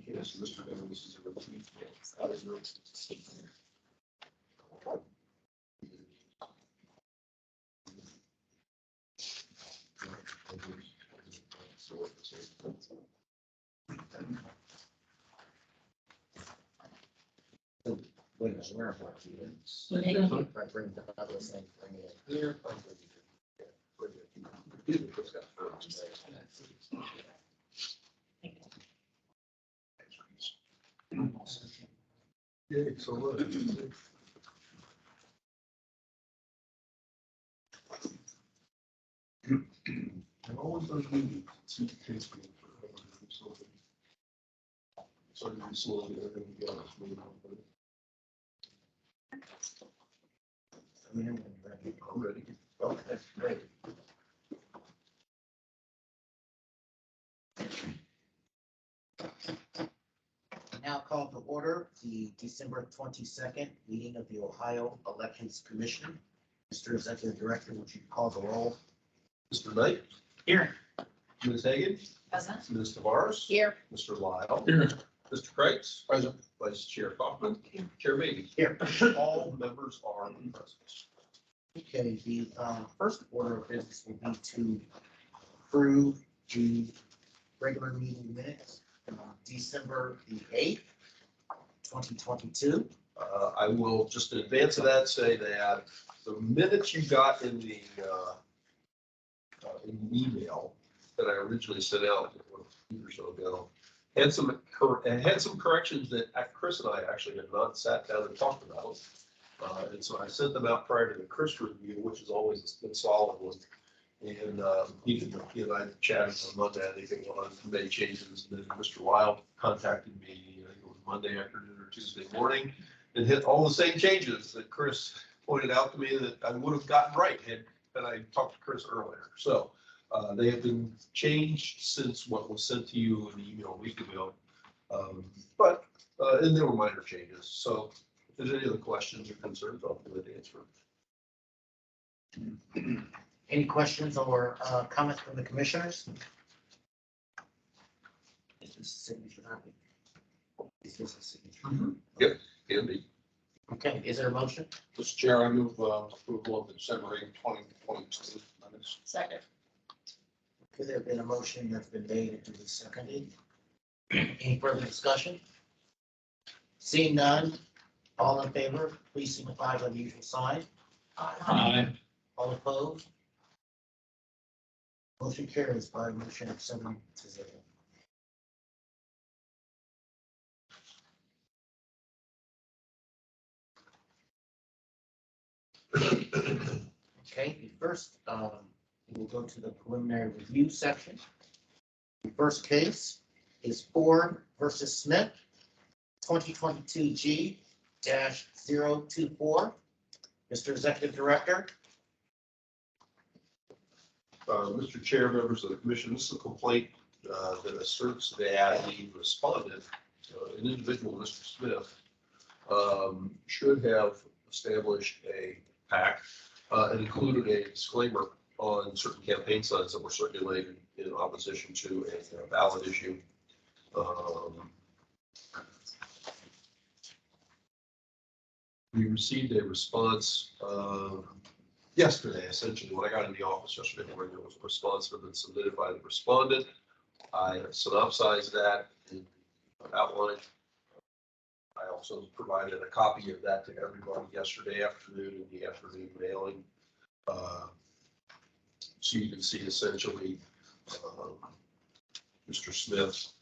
Yes, Mr. Bennett, this is a repeat. Wait a minute, where am I? I bring the other thing, bring it here. Yeah, so look. And all of those meetings, see the case for something. So you slowly, they're gonna be honest with you. I mean, I'm ready. I'm ready. Okay, great. Now call to order the December 22nd meeting of the Ohio Elections Commission. Mr. Executive Director, would you call the roll? Mr. Knight, Here. Ms. Hagan, Present. Ms. Tavares. Here. Mr. Lyle. Here. Mr. Kreitz. Present. Vice Chair Kaufman. Chair Beatty. Here. All members are present. Okay, the first order of business will be to approve the regular meeting minutes, December the 8th, 2022. I will just in advance of that say that the minutes you got in the email that I originally sent out a week or so ago had some corrections that Chris and I actually had not sat down and talked about. And so I sent them out prior to the Chris review, which is always a good solid one. And he and I chatted on Monday, I think it was, made changes. And then Mr. Wild contacted me, I think it was Monday afternoon or Tuesday morning, and hit all the same changes that Chris pointed out to me that I would have gotten right had I talked to Chris earlier. So they have been changed since what was sent to you in the email a week ago. And there were minor changes. So if there's any other questions or concerns, I'll be glad to answer them. Any questions or comments from the commissioners? Is this a signature? Is this a signature? Yep, can be. Okay, is there a motion? Mr. Chair, I move approval of the December 8, 2022 minutes. Second. Could there have been a motion that's been made and duly seconded? Any further discussion? Seeing none, all in favor, please signify by the usual sign. Aye. All opposed? Motion carries by a motion of 7-0. Okay, the first, we'll go to the preliminary review section. The first case is Ford versus Smith, 2022 G-024. Mr. Executive Director. Mr. Chair, members of the commission, this is a complaint that asserts that the respondent, an individual, Mr. Smith, should have established a PAC and included a disclaimer on certain campaign signs that were circulated in opposition to a ballot issue. We received a response yesterday, essentially, when I got in the office yesterday morning, there was a response that had been submitted by the respondent. I synopsized that in outline. I also provided a copy of that to everybody yesterday afternoon in the afternoon mailing. So you can see essentially Mr. Smith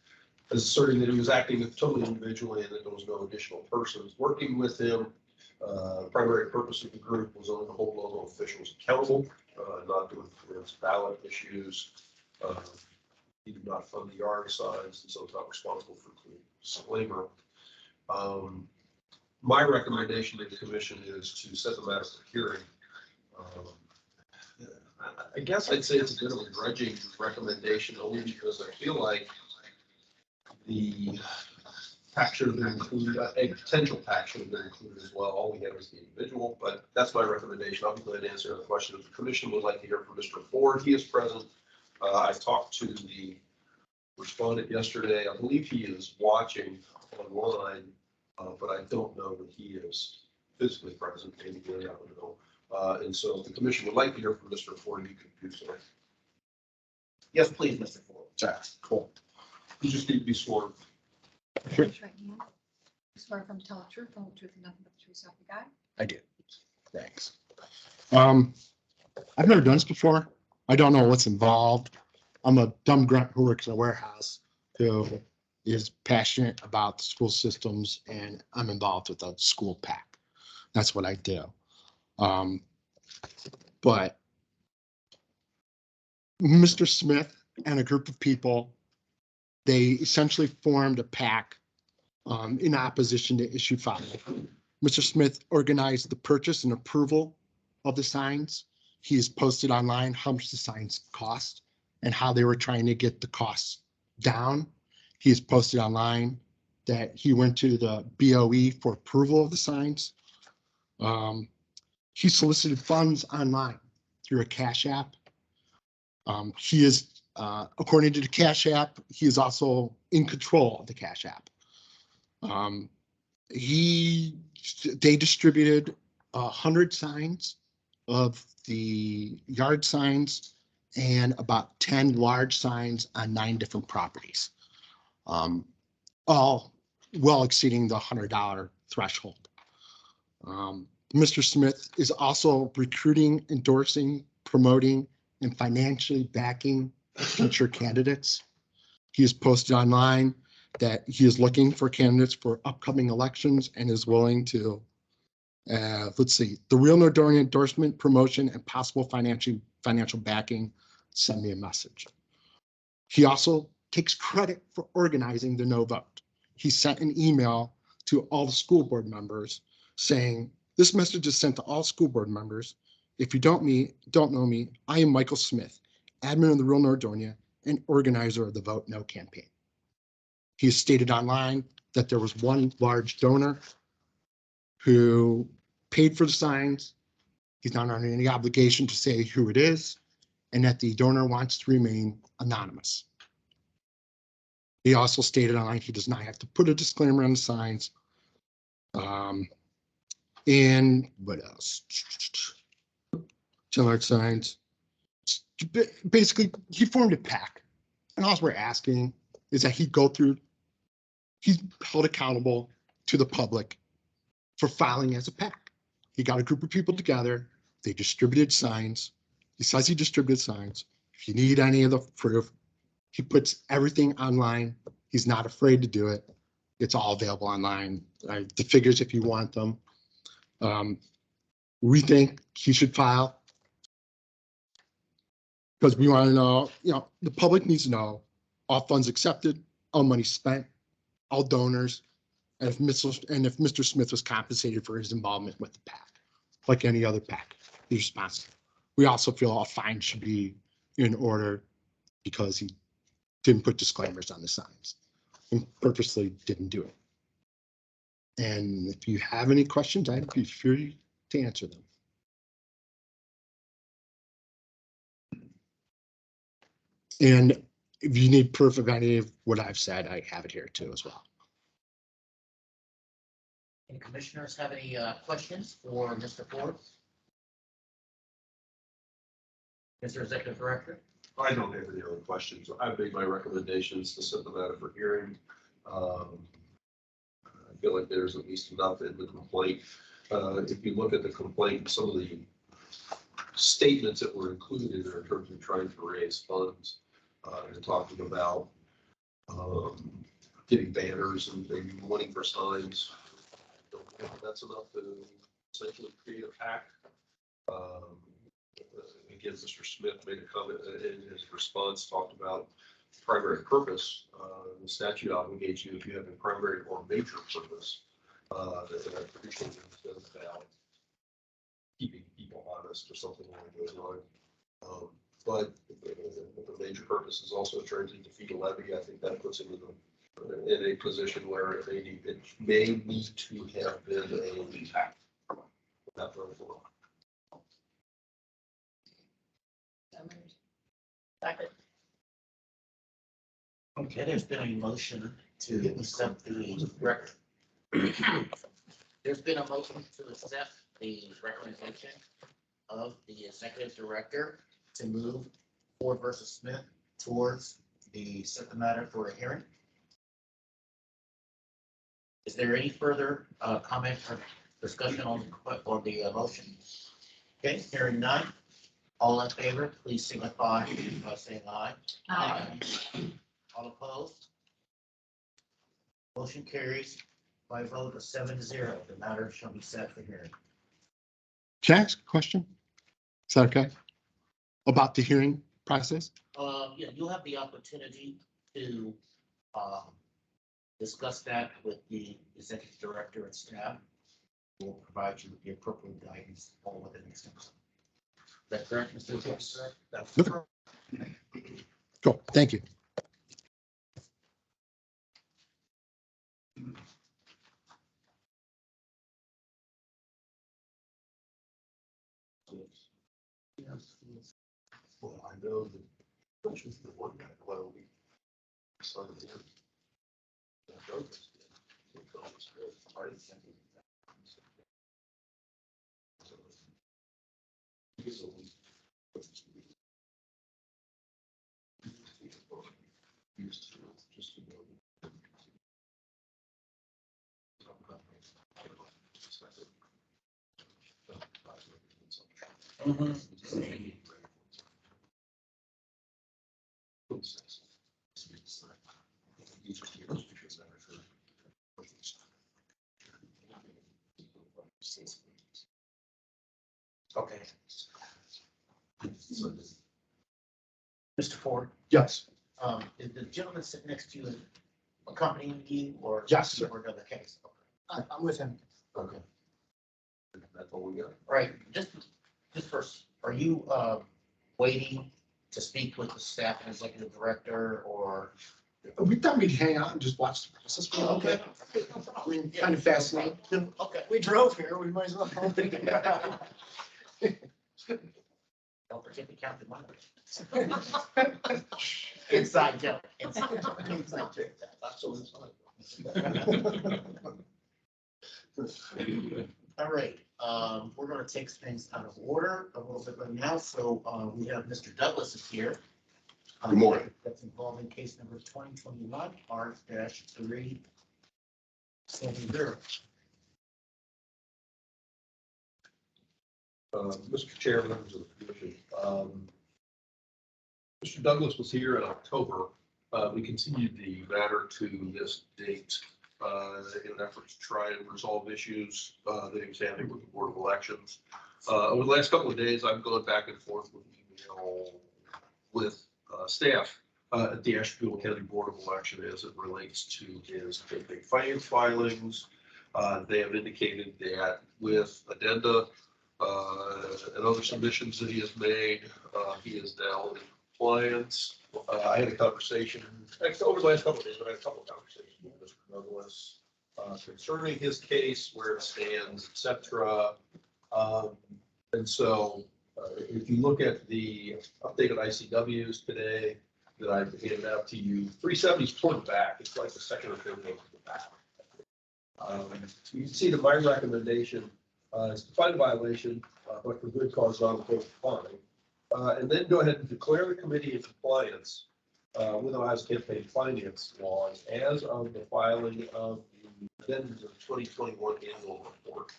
is asserting that he was acting totally individually and that there was no additional persons working with him. Primary purpose of the group was only to hold local officials accountable, not to influence ballot issues. He did not fund the yard signs, and so is not responsible for the disclaimer. My recommendation to the commission is to set the matter for hearing. I guess I'd say it's a bit of a grudging recommendation, only because I feel like the PAC should have been included, a potential PAC should have been included as well. All we had was the individual, but that's my recommendation. I'll be glad to answer the question. If the commission would like to hear from Mr. Ford, he is present. I talked to the responded yesterday. I believe he is watching online, but I don't know that he is physically present. Maybe I don't know. And so if the commission would like to hear from Mr. Ford, you can do so. Yes, please, Mr. Ford. That's cool. You just need to be sworn. Raise your right hand. Swear from tell the truth, the whole truth, and nothing but the truth, so help you God. I do. Thanks. I've never done this before. I don't know what's involved. I'm a dumb grunt who works in a warehouse who is passionate about the school systems, and I'm involved with the school pack. That's what I do. But Mr. Smith and a group of people, they essentially formed a pack in opposition to issue 5. Mr. Smith organized the purchase and approval of the signs. He has posted online how much the signs cost and how they were trying to get the costs down. He has posted online that he went to the BOE for approval of the signs. He solicited funds online through a Cash App. He is, according to the Cash App, he is also in control of the Cash App. They distributed 100 signs of the yard signs and about 10 large signs on 9 different properties, all well exceeding the $100 threshold. Mr. Smith is also recruiting, endorsing, promoting, and financially backing future candidates. He has posted online that he is looking for candidates for upcoming elections and is willing to, let's see, the Real Nordonia endorsement, promotion, and possible financial backing. Send me a message. He also takes credit for organizing the no vote. He sent an email to all the school board members saying, this message is sent to all school board members. If you don't know me, I am Michael Smith, admin of the Real Nordonia and organizer of the Vote No campaign. He has stated online that there was one large donor who paid for the signs. He's not under any obligation to say who it is, and that the donor wants to remain anonymous. He also stated online he does not have to put a disclaimer on the signs. And what else? 10 large signs. Basically, he formed a pack, and all we're asking is that he's held accountable to the public for filing as a pack. He got a group of people together. They distributed signs. He says he distributed signs. If you need any of the proof, he puts everything online. He's not afraid to do it. It's all available online. The figures, if you want them. We think he should file because we want to know, the public needs to know all funds accepted, all money spent, all donors, and if Mr. Smith was compensated for his involvement with the PAC, like any other PAC, he's responsible. We also feel a fine should be in order because he didn't put disclaimers on the signs and purposely didn't do it. And if you have any questions, I'd be free to answer them. And if you need proof of any of what I've said, I have it here too as well. Any commissioners have any questions for Mr. Ford? Mr. Executive Director? I don't have any other questions. I've made my recommendations to set the matter for hearing. I feel like there's at least enough in the complaint. If you look at the complaint, some of the statements that were included are in terms of trying to raise funds. They're talking about getting banners and maybe wanting for signs. I don't think that's enough to essentially create a pack. Again, Mr. Smith made a comment in his response, talked about primary purpose. The statute obligates you if you have a primary or major purpose. That I appreciate it says about keeping people honest or something along those lines. But the major purpose is also trying to defeat a levy. I think that puts him in a position where it may need to have been a pack. Not very full. Second. Okay, there's been a motion to accept the record. There's been a motion to accept the recommendation of the executive director to move Ford versus Smith towards the set the matter for a hearing. Is there any further comment or discussion on the motion? Okay, hearing none. All in favor, please signify by saying aye. All opposed? Motion carries by a vote of 7-0. The matter shall be set for hearing. Can I ask a question? Is that okay? About the hearing process? Yeah, you'll have the opportunity to discuss that with the executive director and staff. We'll provide you with the appropriate guidance all within the steps. Is that correct, Mr. Director? That's Okay. Cool, thank you. Well, I know that. Which is the one guy, well, we started him. That Douglas did. So Douglas did. I didn't think he did that. So, he's a weak- Used to just to know. Okay. Mr. Ford, Yes. is the gentleman sitting next to you accompanying you or? Yes, sir. Or another case? I'm with him. Okay. That's all we got. Right, just first, are you waiting to speak with the staff and executive director or? We thought we'd hang out and just watch the process. Okay. I mean, kind of fascinating. Okay. We drove here, we might as well. Don't forget to count the money. Inside joke. Inside joke. That's all it's like. All right, we're gonna take things out of order a little bit right now, so we have Mr. Douglas is here. Good morning. That's involving case number 2021 R-370. Mr. Chair, members of the commission, Mr. Douglas was here in October. We continued the matter to this date in an effort to try and resolve issues that he was having with the Board of Elections. Over the last couple of days, I've gone back and forth with email with staff at the Ashtabula County Board of Election as it relates to his campaign finance filings. They have indicated that with addenda and other submissions that he has made, he is now in compliance. I had a conversation, actually over the last couple of days, I had a couple of conversations with Mr. Douglas concerning his case, where it stands, et cetera. And so if you look at the updated ICWs today that I've handed out to you, 370 is toward the back. It's like the second or third one to the back. You can see that my recommendation is to find a violation, but for good cause on the fine. And then go ahead and declare the committee in compliance with Ohio's campaign finance laws as of the filing of the addendum to the 2021 annual report.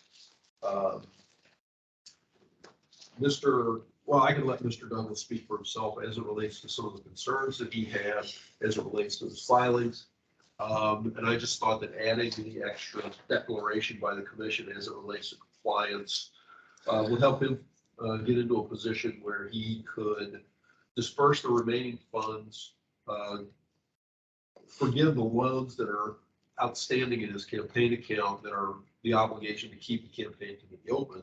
I can let Mr. Douglas speak for himself as it relates to some of the concerns that he had as it relates to his filings. And I just thought that adding the extra declaration by the commission as it relates to compliance would help him get into a position where he could disperse the remaining funds, forgive the loans that are outstanding in his campaign account that are the obligation to keep the campaign committee open,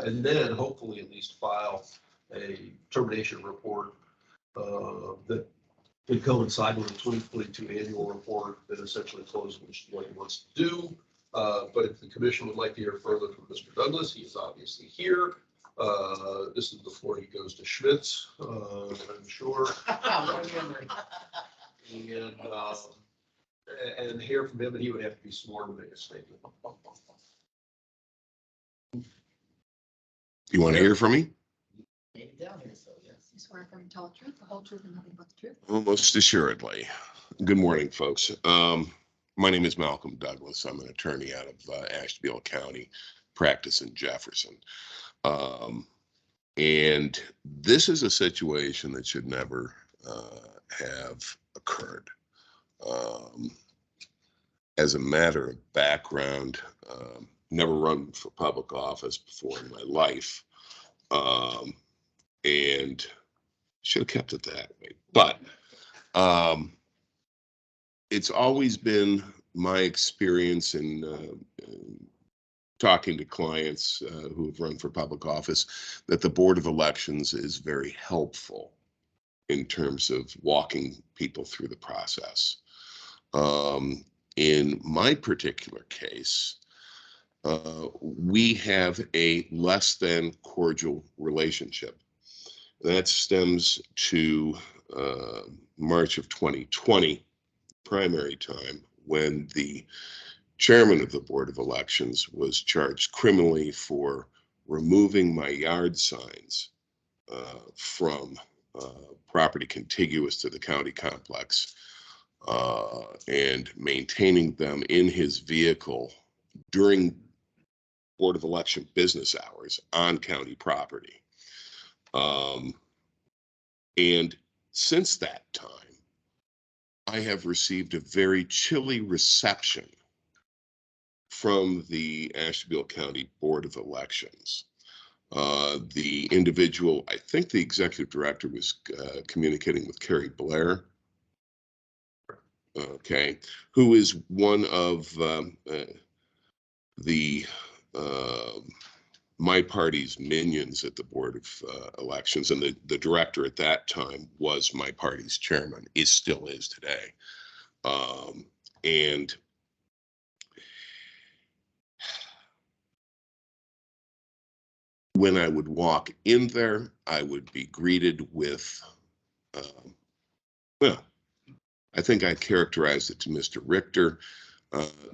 and then hopefully at least file a termination report that would coincide with the 2022 annual report that essentially closes what he wants to do. But if the commission would like to hear further from Mr. Douglas, he is obviously here. This is before he goes to Schmitz, I'm sure. and hear from him, and he would have to be sworn to make a statement. You want to hear from me? Made it down here, so yes. You swear from tell the truth, the whole truth, and nothing but the truth. Most assuredly. Good morning, folks. My name is Malcolm Douglas. I'm an attorney out of Ashtabula County, practice in Jefferson. And this is a situation that should never have occurred. As a matter of background, never run for public office before in my life, and should have kept it that way. But it's always been my experience in talking to clients who have run for public office that the Board of Elections is very helpful in terms of walking people through the process. In my particular case, we have a less than cordial relationship. That stems to March of 2020, primary time, when the chairman of the Board of Elections was charged criminally for removing my yard signs from property contiguous to the county complex and maintaining them in his vehicle during Board of Election business hours on county property. And since that time, I have received a very chilly reception from the Ashtabula County Board of Elections. The individual, I think the executive director was communicating with Carrie Blair, okay, who is one of my party's minions at the Board of Elections, and the director at that time was my party's chairman, still is today. And when I would walk in there, I would be greeted with, well, I think I characterized it to Mr. Richter,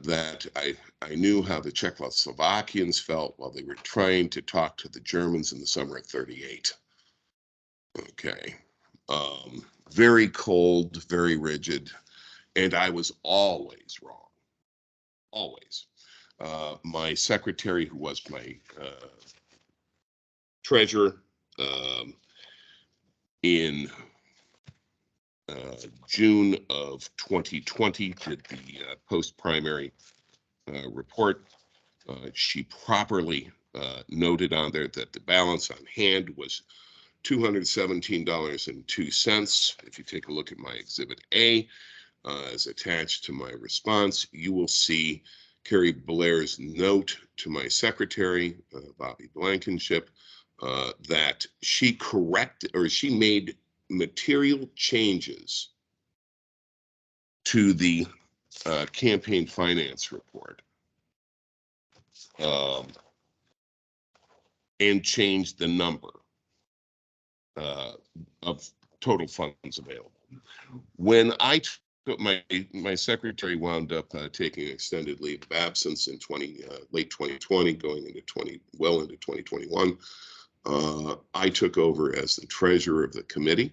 that I knew how the Czechoslovakians felt while they were trying to talk to the Germans in the summer of '38. Okay. Very cold, very rigid, and I was always wrong. Always. My secretary, who was my treasurer, in June of 2020, did the post-primary report. She properly noted on there that the balance on hand was $217.02. If you take a look at my Exhibit A, as attached to my response, you will see Carrie Blair's note to my secretary, Bobby Blankenship, that she corrected, or she made material changes to the campaign finance report and changed the number of total funds available. When I took my secretary wound up taking extended leave of absence in late 2020, going into 2021. I took over as the treasurer of the committee.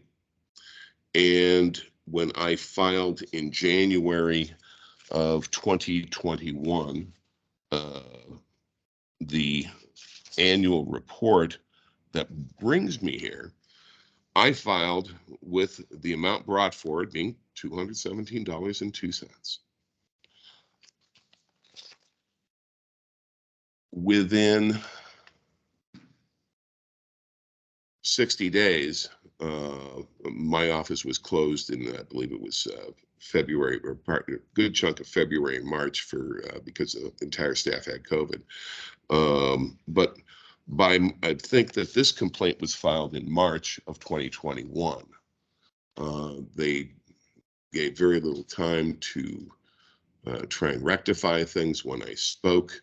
And when I filed in January of 2021, the annual report that brings me here, I filed with the amount brought forward being $217.02. Within 60 days, my office was closed in, I believe it was February, or a good chunk of February and March because the entire staff had COVID. But I think that this complaint was filed in March of 2021. They gave very little time to try and rectify things. When I spoke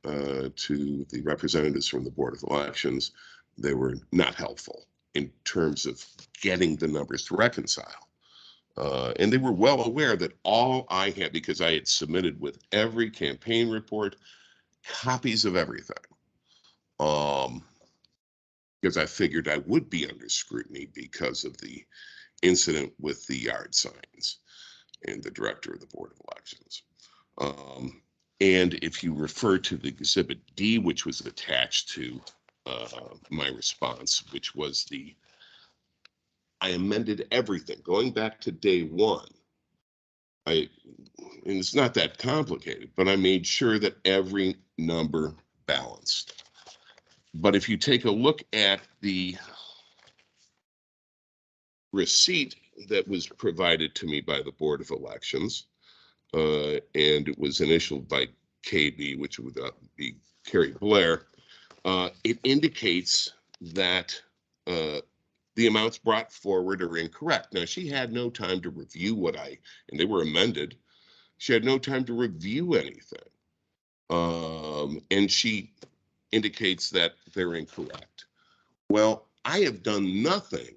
to the representatives from the Board of Elections, they were not helpful in terms of getting the numbers to reconcile. And they were well aware that all I had, because I had submitted with every campaign report, copies of everything. Because I figured I would be under scrutiny because of the incident with the yard signs and the director of the Board of Elections. And if you refer to the Exhibit D, which was attached to my response, which was I amended everything, going back to day one. And it's not that complicated, but I made sure that every number balanced. But if you take a look at the receipt that was provided to me by the Board of Elections, and it was initialed by KB, which would be Carrie Blair, it indicates that the amounts brought forward are incorrect. Now, she had no time to review and they were amended. She had no time to review anything. And she indicates that they're incorrect. Well, I have done nothing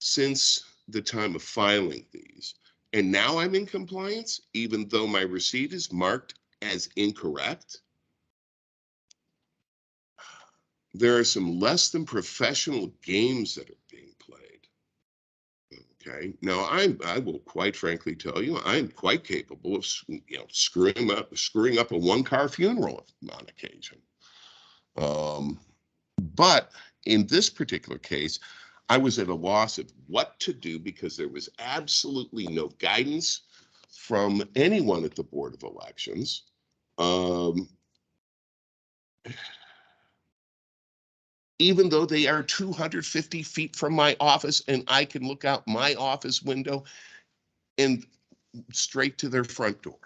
since the time of filing these. And now I'm in compliance, even though my receipt is marked as incorrect. There are some less than professional games that are being played. Okay. Now I will quite frankly tell you, I'm quite capable of, screwing up a one-car funeral on occasion. But in this particular case, I was at a loss of what to do because there was absolutely no guidance from anyone at the Board of Elections. Even though they are 250 feet from my office and I can look out my office window and straight to their front door.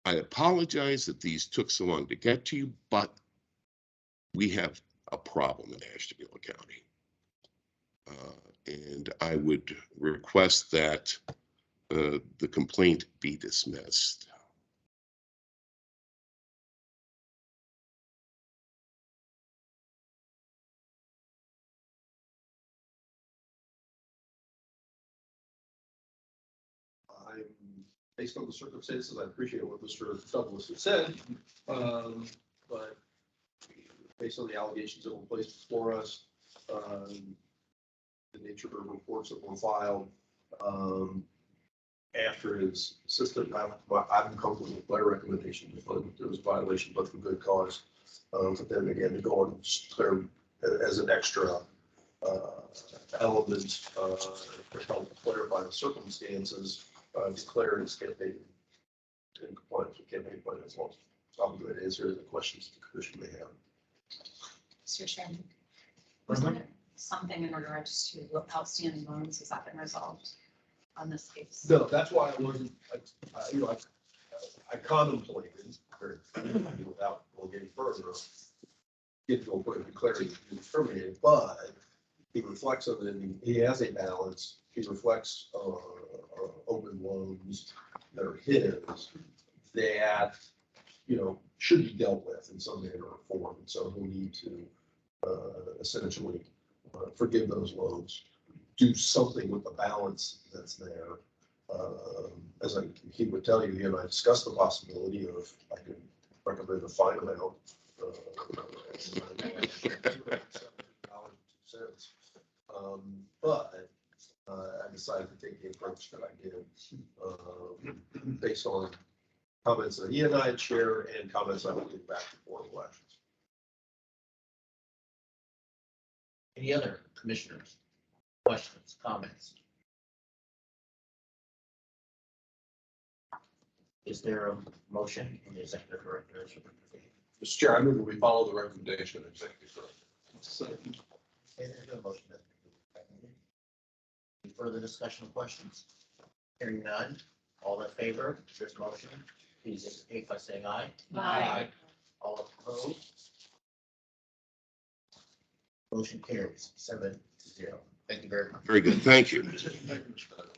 I apologize that these took so long to get to you, but we have a problem in Ashtabula County. And I would request that the complaint be dismissed. I'm, based on the circumstances, I appreciate what Mr. Douglas has said, but based on the allegations that were placed before us, the nature of the reports that were filed, after his assistant, I'm comfortable with my recommendation, but there was a violation, but for good cause. But then again, to go and declare as an extra element, to help clarify the circumstances, declare his campaign in compliance with campaign finance laws. So I'm going to answer the questions the commission may have. Mr. Chairman, was there something in regards to outstanding loans? Has that been resolved on this case? No, that's why I wasn't, I contemplated, without going any further, get to a point of declaring it terminated, but he reflects on it, he has a balance, he reflects open loans that are his, that, should be dealt with in some manner or form. And so he'll need to essentially forgive those loans, do something with the balance that's there. As he would tell you, he and I discussed the possibility of, I could recommend a fine amount. But I decided to take the approach that I did, based on comments that he and I had shared and comments I would give back before elections. Any other commissioners? Questions, comments? Is there a motion from the executive director? Mr. Chair, I move that we follow the recommendation of executive director. Okay, there's a motion. Any further discussion or questions? Hearing none, all in favor of this motion, please indicate by saying aye. Aye. All opposed? Motion carries 7-0. Thank you very much. Very good. Thank you. Thank you, Mr. Douglas.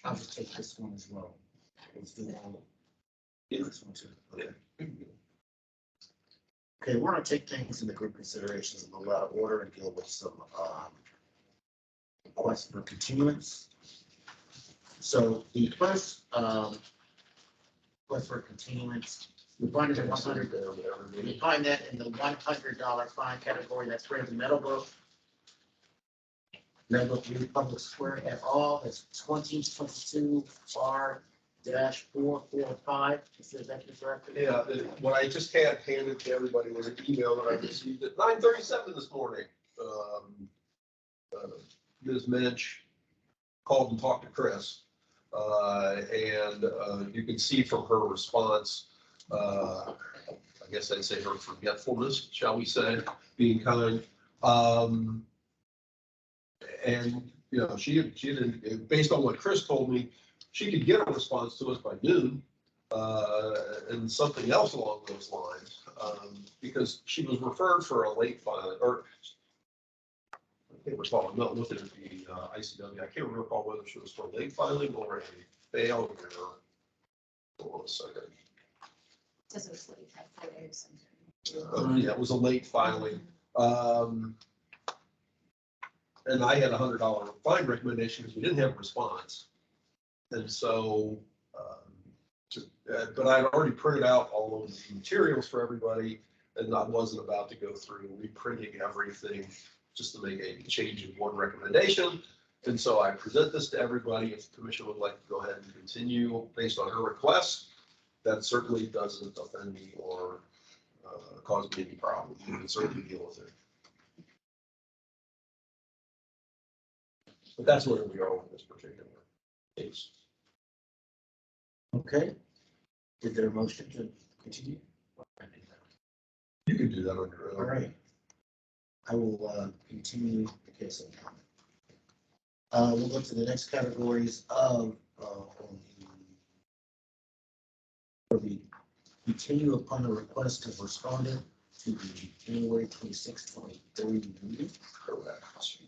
I'll just take this one as well. Let's do all. This one too. Okay, we're gonna take things into group considerations in a lot of order and deal with some, requests for continuance. So the first, request for continuance, we find it at 100, we find that in the $100 fine category, that's Ramsey Meadowbrook. Meadowbrook View Public Square et al., that's 2022 R-445, is the executive director? Yeah, what I just had handed to everybody was an email that I received at 9:37 this morning. Ms. Minch called and talked to Chris. And you can see from her response, I guess I'd say her forgetfulness, shall we say, being kind. And, you know, she didn't, based on what Chris told me, she could get a response to us by noon, and something else along those lines, because she was referred for a late filing, or I can't recall, I'm not looking at the ICW, I can't recall whether she was for late filing or a failure. Hold on a second. This was like 4 days. Yeah, it was a late filing. And I had $100 fine recommendation because we didn't have a response. And so, but I had already printed out all of the materials for everybody, and I wasn't about to go through reprinting everything just to make a change in one recommendation. And so I present this to everybody. If the commission would like to go ahead and continue based on her request, that certainly doesn't offend me or cause me any problem. We can certainly deal with it. But that's where we are with this particular case. Okay. Is there a motion to continue? You can do that on your own. All right. I will continue the case. We'll go to the next categories of where we continue upon a request of respondent to the January 26, 2030 meeting. Correct.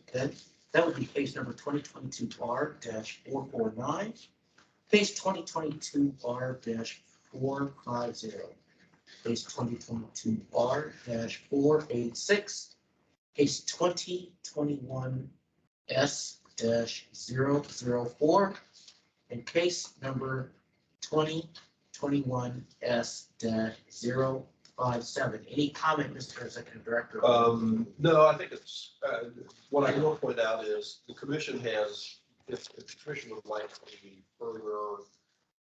Okay, that would be case number 2022 R-449, case 2022 R-450, case 2022 R-486, case 2021 S-004, and case number 2021 S-057. Any comment, Mr. Executive Director? No, I think it's, what I will point out is the commission has, if the commission would like any further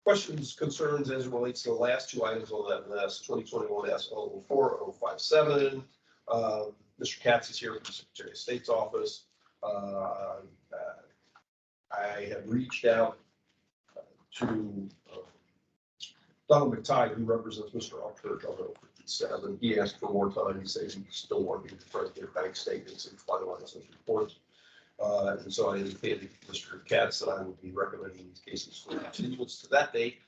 questions, concerns as it relates to the last two items on that list, 2021 S-04057. Mr. Katz is here from the Secretary of State's office. I have reached out to Donald McTighe, who represents Mr. Alchurch on 57. He asked for more time. He says he's still working to try to get bank statements and finalize those reports. And so I indicated to Mr. Katz that I would be recommending these cases for continuance to that date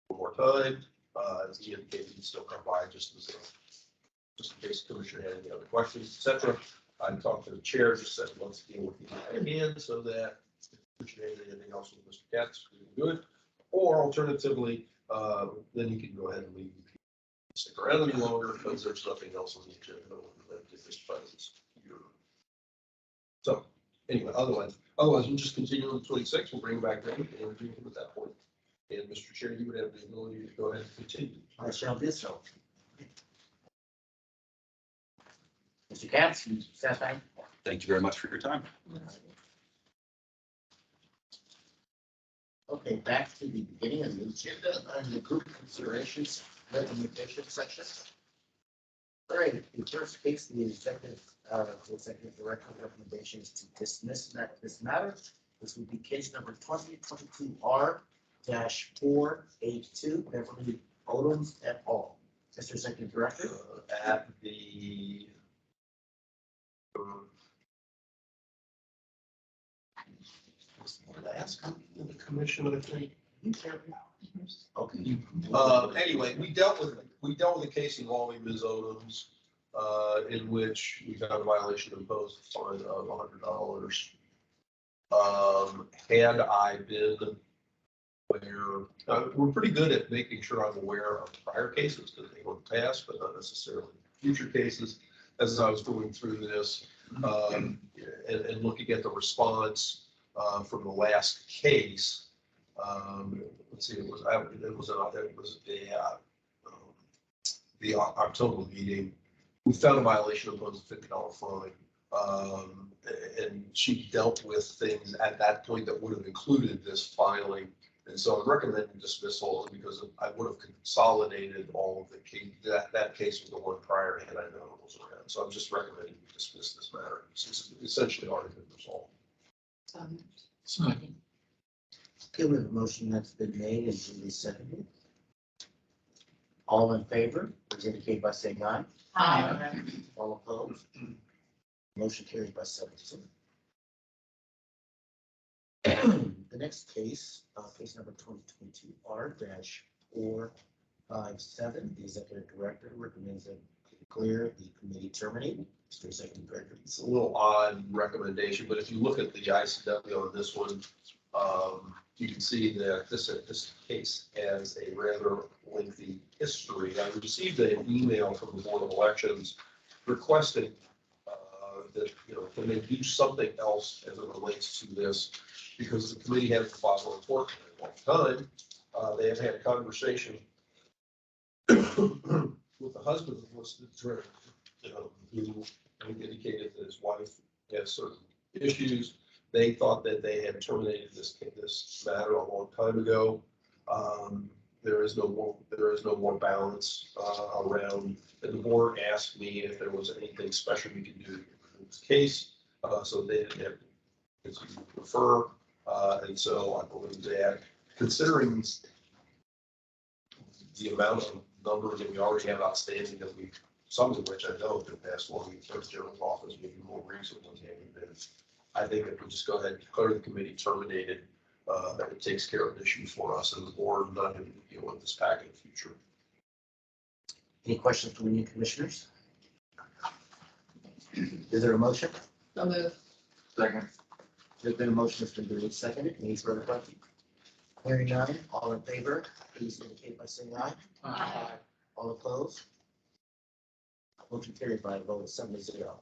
for more time. As he indicated, he'd still come by just in case the commissioner had any other questions, etc. I talked to the chair, just said, let's deal with the hand so that if the commissioner had anything else with Mr. Katz, we can do it. Or alternatively, then you can go ahead and leave. Stick around any longer because there's nothing else on the agenda that this presence. So anyway, otherwise we'll just continue on 26. We'll bring it back then and review him at that point. And Mr. Chair, you would have the ability to go ahead and continue. I shall do so. Mr. Katz, you satisfied? Thank you very much for your time. Okay, back to the beginning of the agenda and the group considerations recommendation section. All right, the first case, the executive director recommendation is to dismiss this matter. This would be case number 2022 R-482, Beverly Odoms et al. Mr. Executive Director. At the last meeting of the commission, I think, Okay. Anyway, we dealt with a case involving Ms. Odoms, in which we found a violation, imposed a fine of $100. Had I been aware, we're pretty good at making sure I'm aware of prior cases because they were past, but not necessarily future cases. As I was going through this, and looking at the response, from the last case, let's see, it was the October meeting. We found a violation, imposed a $50 fine. And she dealt with things at that point that would have included this filing. And so I'm recommending dismissal because I would have consolidated all of the case, that case with the one prior had I known it was around. So I'm just recommending we dismiss this matter. It's essentially already been resolved. Okay, we have a motion that's been made and duly seconded. All in favor, please indicate by saying aye. Aye. All opposed? Motion carried by 7-0. The next case, case number 2022R-457, the executive director recommends that declare the committee terminated. Mr. Executive Director. It's a little odd recommendation, but if you look at the ICW on this one, you can see that this case has a rather lengthy history. I received an email from the Board of Elections requesting that, can they do something else as it relates to this? Because the committee hasn't filed a report in a long time. They have had a conversation with the husband of what's the director, who indicated that his wife has certain issues. They thought that they had terminated this matter a long time ago. There is no more balance around. And the board asked me if there was anything special we could do in this case. So they didn't have to refer. And so I believe that considering the amount of numbers that we already have outstanding, that some of which I know have been passed along in the Attorney General's office, maybe more recent ones haven't been. I think if we just go ahead and declare the committee terminated, that it takes care of the issue for us and the board, not having to deal with this back in the future. Any questions from the new commissioners? Is there a motion? So moved. Second. There's been a motion that's been duly seconded. Any further questions? Hearing none, all in favor, please indicate by saying aye. Aye. All opposed? Motion carried by a vote of 7-0.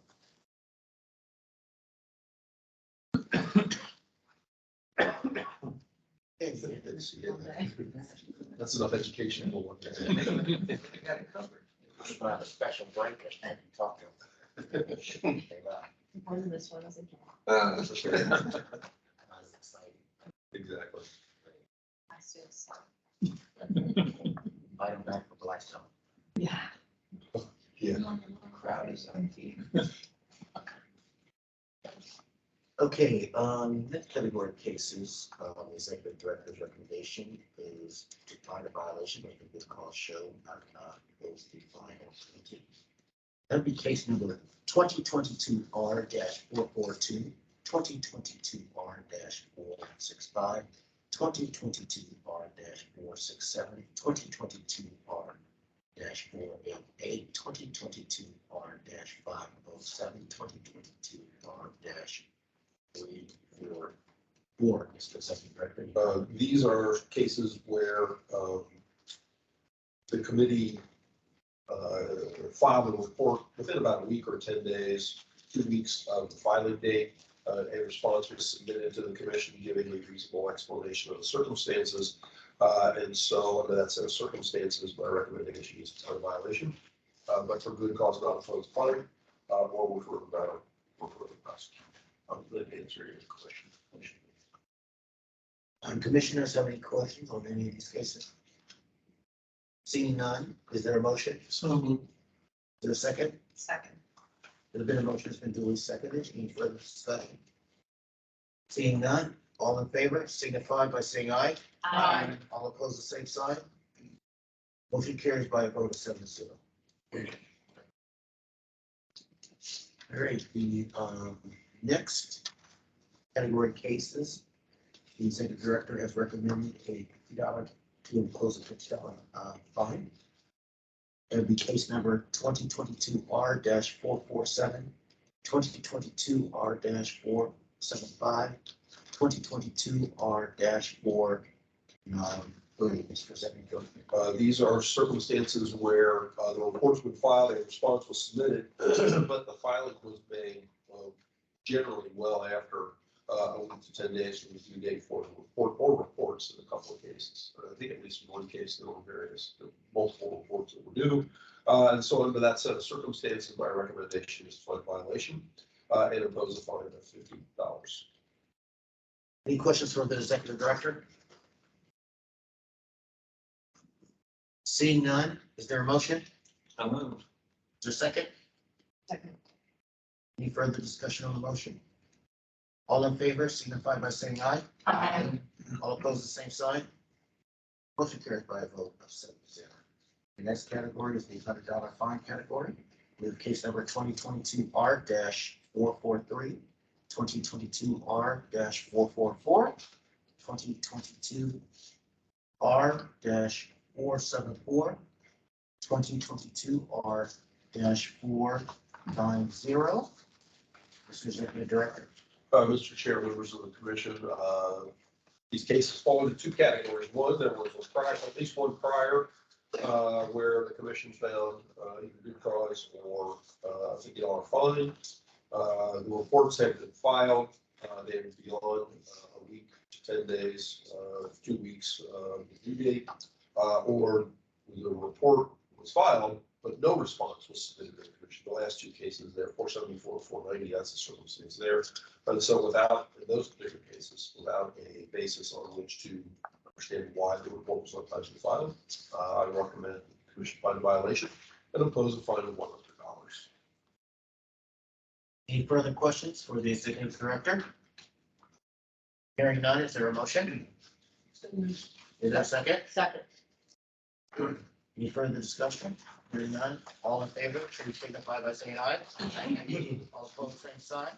That's enough education for one day. Got it covered. We'll have a special break and talk to them. More than this one, I was like, That's okay. Not as exciting. Exactly. I still suck. Item back for Blackstone. Yeah. Yeah. Crowd is empty. Okay, next category of cases, executive director's recommendation is to find a violation of the good cause show. Goes the final. That'd be case number 2022R-442, 2022R-465, 2022R-467, 2022R-488, 2022R-507, 2022R-344. Mr. Executive Director. These are cases where the committee filed a report within about a week or 10 days, 2 weeks of the filing date. A response was submitted to the commission giving a reasonable explanation of the circumstances. And so under that set of circumstances, my recommendation is a violation, but for good cause not opposed fine, or refer the matter for further prosecution. I'm glad to answer your question. Commissioners have any questions on any of these cases? Seeing none, is there a motion? So moved. Is there a second? Second. There's been a motion, it's been duly seconded. Any further discussion? Seeing none, all in favor signify by saying aye. Aye. All opposed, the same sign. Motion carries by a vote of 7-0. All right, the next category of cases, the executive director has recommended a $50 to impose a $50 fine. It would be case number 2022 R-447, 2022 R-475, 2022 R-493. Mr. Zeppinger. These are circumstances where the report's been filed, a response was submitted, but the filing was made generally well after a week to 10 days from the due date for the report or reports in a couple of cases. I think at least in one case, there were multiple reports that were due. And so under that set of circumstances, my recommendation is to find violation and impose a fine of $50. Any questions for the executive director? Seeing none, is there a motion? So moved. Is there a second? Second. Any further discussion on the motion? All in favor signify by saying aye. Aye. All opposed, the same sign. Motion carries by a vote of 7-0. The next category is the $100 fine category. We have case number 2022 R-443, 2022 R-444, 2022 R-474, 2022 R-490. Mr. Executive Director. Mr. Chair, members of the commission, these cases fall into two categories. One, there was a prior, at least one prior, where the commission found either good cause or a $50 fine. The reports have been filed. They would be on a week to 10 days, 2 weeks due date, or the report was filed, but no response was submitted to the commission. The last two cases there, 474, 490, that's the circumstance there. And so without, in those particular cases, without a basis on which to understand why the report was not timely filed, I recommend the commission find a violation and impose a fine of $100. Any further questions for the executive director? Hearing none, is there a motion? Is there a second? Second. Any further discussion? Hearing none, all in favor, please signify by saying aye. All opposed, same sign.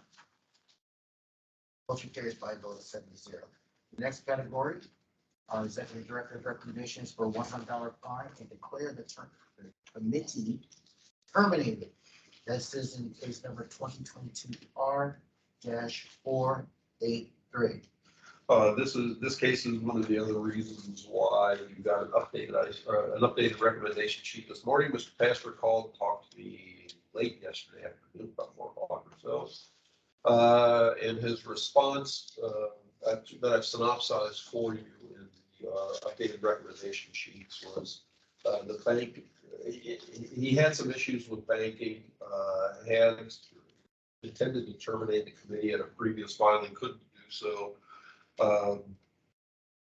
Motion carries by a vote of 7-0. The next category, executive director's recommendations for $100 fine and declare the committee terminated. This is in case number 2022 R-483. This case is one of the other reasons why you got an updated recommendation sheet this morning. Mr. Pastor called, talked to me late yesterday afternoon, about 4 o'clock or so. And his response that I've synopsized for you in the updated recommendation sheets was the bank. He had some issues with banking, had intended to terminate the committee at a previous filing, couldn't do so.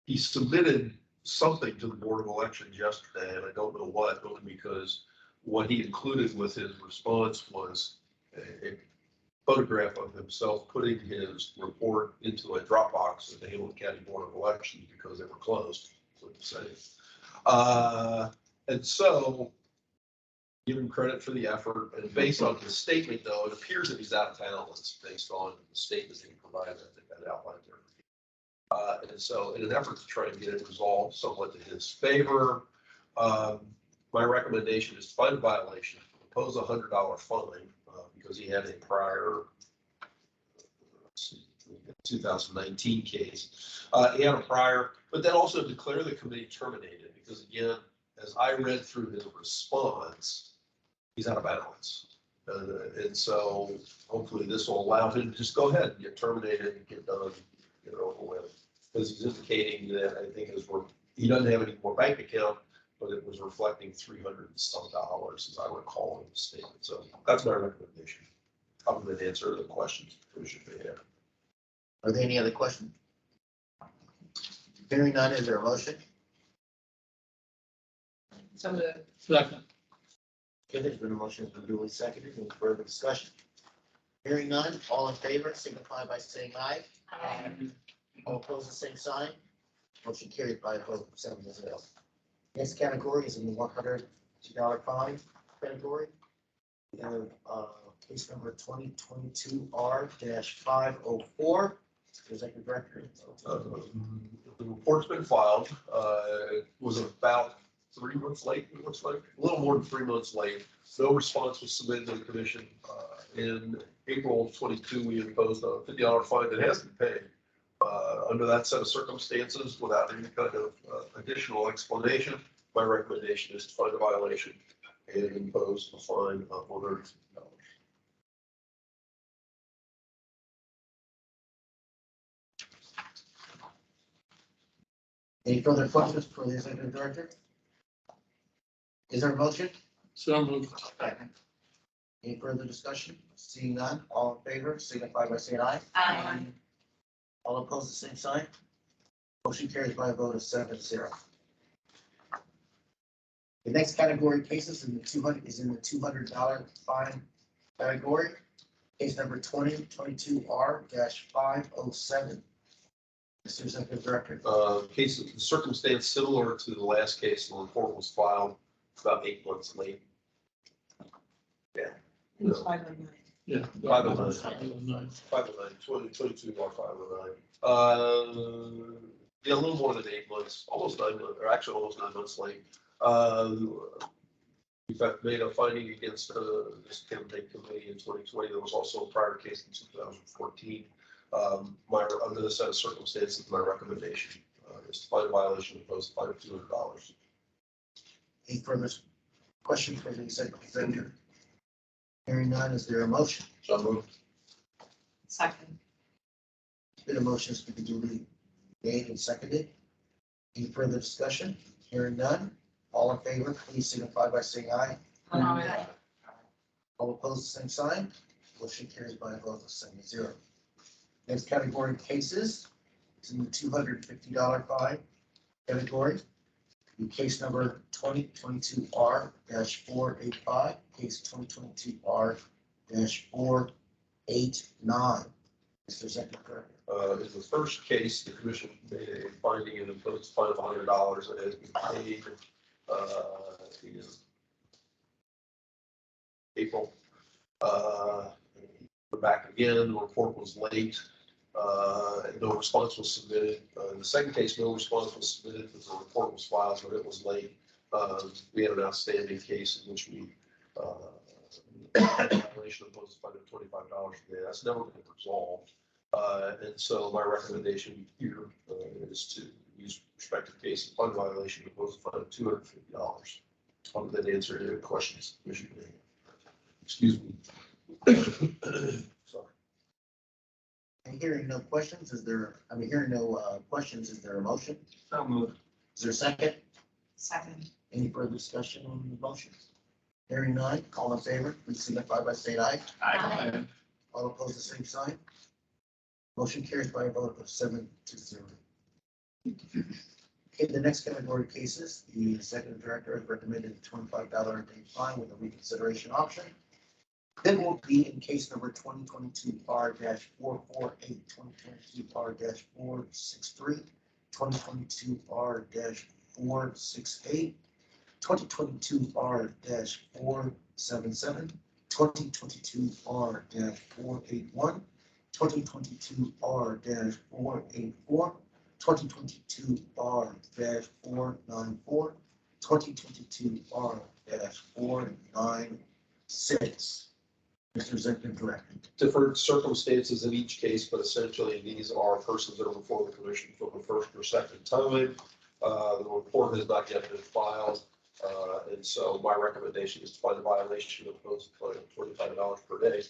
He submitted something to the Board of Elections yesterday, and I don't know what, only because what he included with his response was a photograph of himself putting his report into a Dropbox at the Hamilton County Board of Elections because they were closed, so to say. And so, give him credit for the effort, and based on his statement, though, it appears that he's out of balance based on the statement that he provided, I think that outlined there. And so in an effort to try and get it resolved somewhat to his favor, my recommendation is to find a violation, impose a $100 fine because he had a prior 2019 case. He had a prior, but then also declare the committee terminated because again, as I read through his response, he's out of balance. And so hopefully this will allow him to just go ahead and get terminated and get done, get it over with. Because he's indicating that I think he doesn't have any more bank account, but it was reflecting $300 and some, as I recall in the statement. So that's my recommendation. I'm going to answer the questions the commission may have. Are there any other questions? Hearing none, is there a motion? So moved. Second. Okay, there's been a motion, it's been duly seconded. Any further discussion? Hearing none, all in favor, signify by saying aye. All opposed, the same sign. Motion carried by a vote of 7-0. Next category is in the $100 fine category. We have case number 2022 R-504, Executive Director. The report's been filed. It was about 3 months late, it looks like, a little more than 3 months late. No response was submitted to the commission. In April of 22, we imposed a $50 fine that has to be paid. Under that set of circumstances, without any kind of additional explanation, my recommendation is to find a violation and impose a fine of $150. Any further questions for the Executive Director? Is there a motion? So moved. Second. Any further discussion? Seeing none, all in favor, signify by saying aye. Aye. All opposed, the same sign. Motion carries by a vote of 7-0. The next category of cases in the $200 fine category. Case number 2022R-507. Mr. Executive Director. Case of the circumstance similar to the last case, the report was filed about 8 months late. Yeah. No. 509. Yeah. 509. 2022 or 509. Yeah, a little more than 8 months, almost 9 months, or actually almost 9 months late. In fact, made a finding against this campaign committee in 2020. There was also a prior case in 2014. Under the set of circumstances, my recommendation is to find a violation and impose a fine of $200. Any further questions for the Executive Director? Hearing none, is there a motion? So moved. Second. Been a motion has been duly made and seconded. Any further discussion? Hearing none, all in favor, please signify by saying aye. Aye. All opposed, the same sign. Motion carries by a vote of 7-0. Next category of cases is in the $250 fine category. In case number 2022R-485, case 2022R-489. Mr. Executive Director. In the first case, the commission made a finding and imposed a fine of $100 that has been paid in April. We're back again, the report was late. And no response was submitted. In the second case, no response was submitted because the report was filed, but it was late. We had an outstanding case in which we violation imposed a fine of $25 a day. That's never been resolved. And so my recommendation here is to use respective case of fund violation, impose a fine of $250. I'll then answer any questions. Excuse me. Sorry. I'm hearing no questions. Is there a motion? So moved. Is there a second? Second. Any further discussion on the motion? Hearing none, all in favor, please signify by saying aye. Aye. All opposed, the same sign. Motion carries by a vote of 7-0. Okay, the next category of cases, the Executive Director has recommended a $25 a day fine with a reconsideration option. Then will be in case number 2022R-448, 2022R-463, 2022R-468, 2022R-477, 2022R-481, 2022R-484, 2022R-494, 2022R-496. Mr. Executive Director. Different circumstances in each case, but essentially these are persons that are before the commission for the first or second time. The report has not yet been filed. And so my recommendation is to find a violation of impose a fine of $25 per day.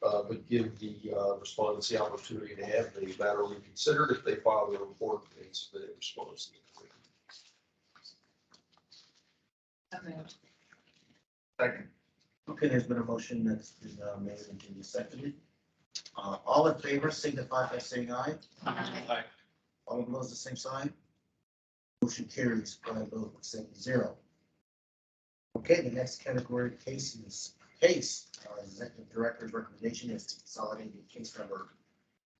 But give the respondents the opportunity to have the matter reconsidered if they file the report and submit a response. Second. Okay, there's been a motion that's been made and duly seconded. All in favor signify by saying aye. Aye. All opposed, the same sign. Motion carries by a vote of 7-0. Okay, the next category of case is Executive Director's recommendation is to consolidate the case number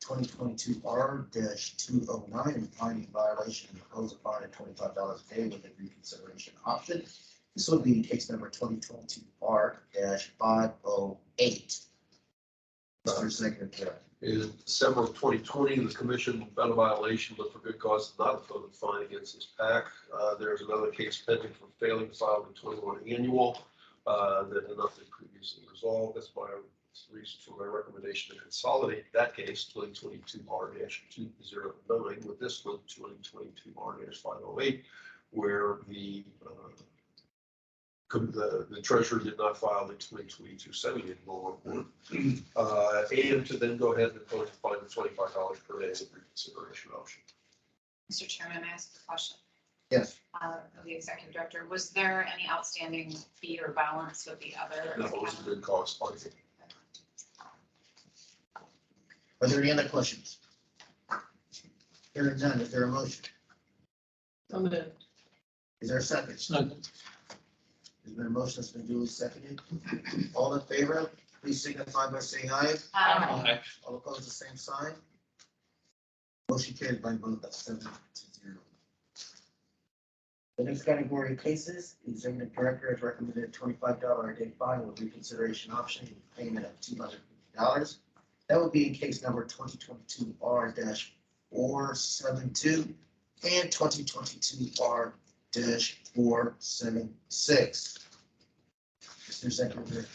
2022R-209 and finding violation and impose a fine of $25 a day with a reconsideration option. This would be case number 2022R-508. Mr. Executive Director. In December of 2020, the commission found a violation, but for good cause did not impose a fine against this PAC. There's another case pending for failing to file the 21 annual that had not been previously resolved. That's my reason for my recommendation to consolidate that case, 2022 R-209, with this one, 2022 R-508, where the treasurer did not file the 2022 semi-annual report, and to then go ahead and impose a fine of $25 per day as a reconsideration option. Mr. Chairman, may I ask a question? Yes. Of the executive director, was there any outstanding fee or balance with the other? That was a good cause finding. Are there any other questions? Hearing none, is there a motion? Is there a second? Second. There's been a motion that's been duly seconded. All in favor, please signify by saying aye. Aye. All opposed, the same sign. Motion carried by a vote of 7-0. The next category of cases, the executive director has recommended $25 a day fine with reconsideration option, with payment of $250. That would be in case number 2022 R-472 and 2022 R-476. Mr. Secretary.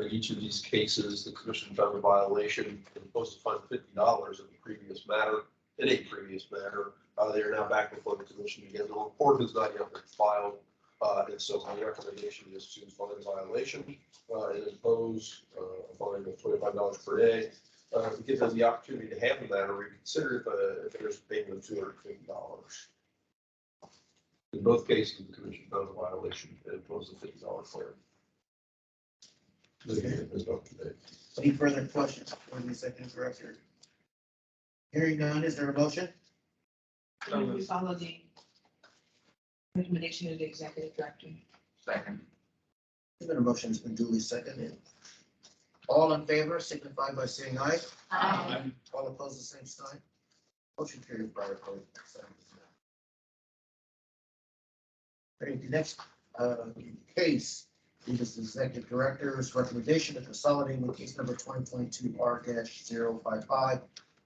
In each of these cases, the commission found a violation and imposed a fine of $50 in the previous matter, in a previous matter. They are now back before the commission again. The report has not yet been filed, and so my recommendation is to find a violation and impose a fine of $25 per day. Give them the opportunity to have the matter reconsidered if there's a payment of $250. In both cases, the commission found a violation and imposed a $50 fine. Any further questions for the executive director? Hearing none, is there a motion? We follow the recommendation of the executive director. Second. There's been a motion that's been duly seconded. All in favor, signify by saying aye. Aye. All opposed, the same sign. Motion carried by a vote of 7-0. Okay, the next case is the executive director's recommendation to consolidate with case number 2022 R-055.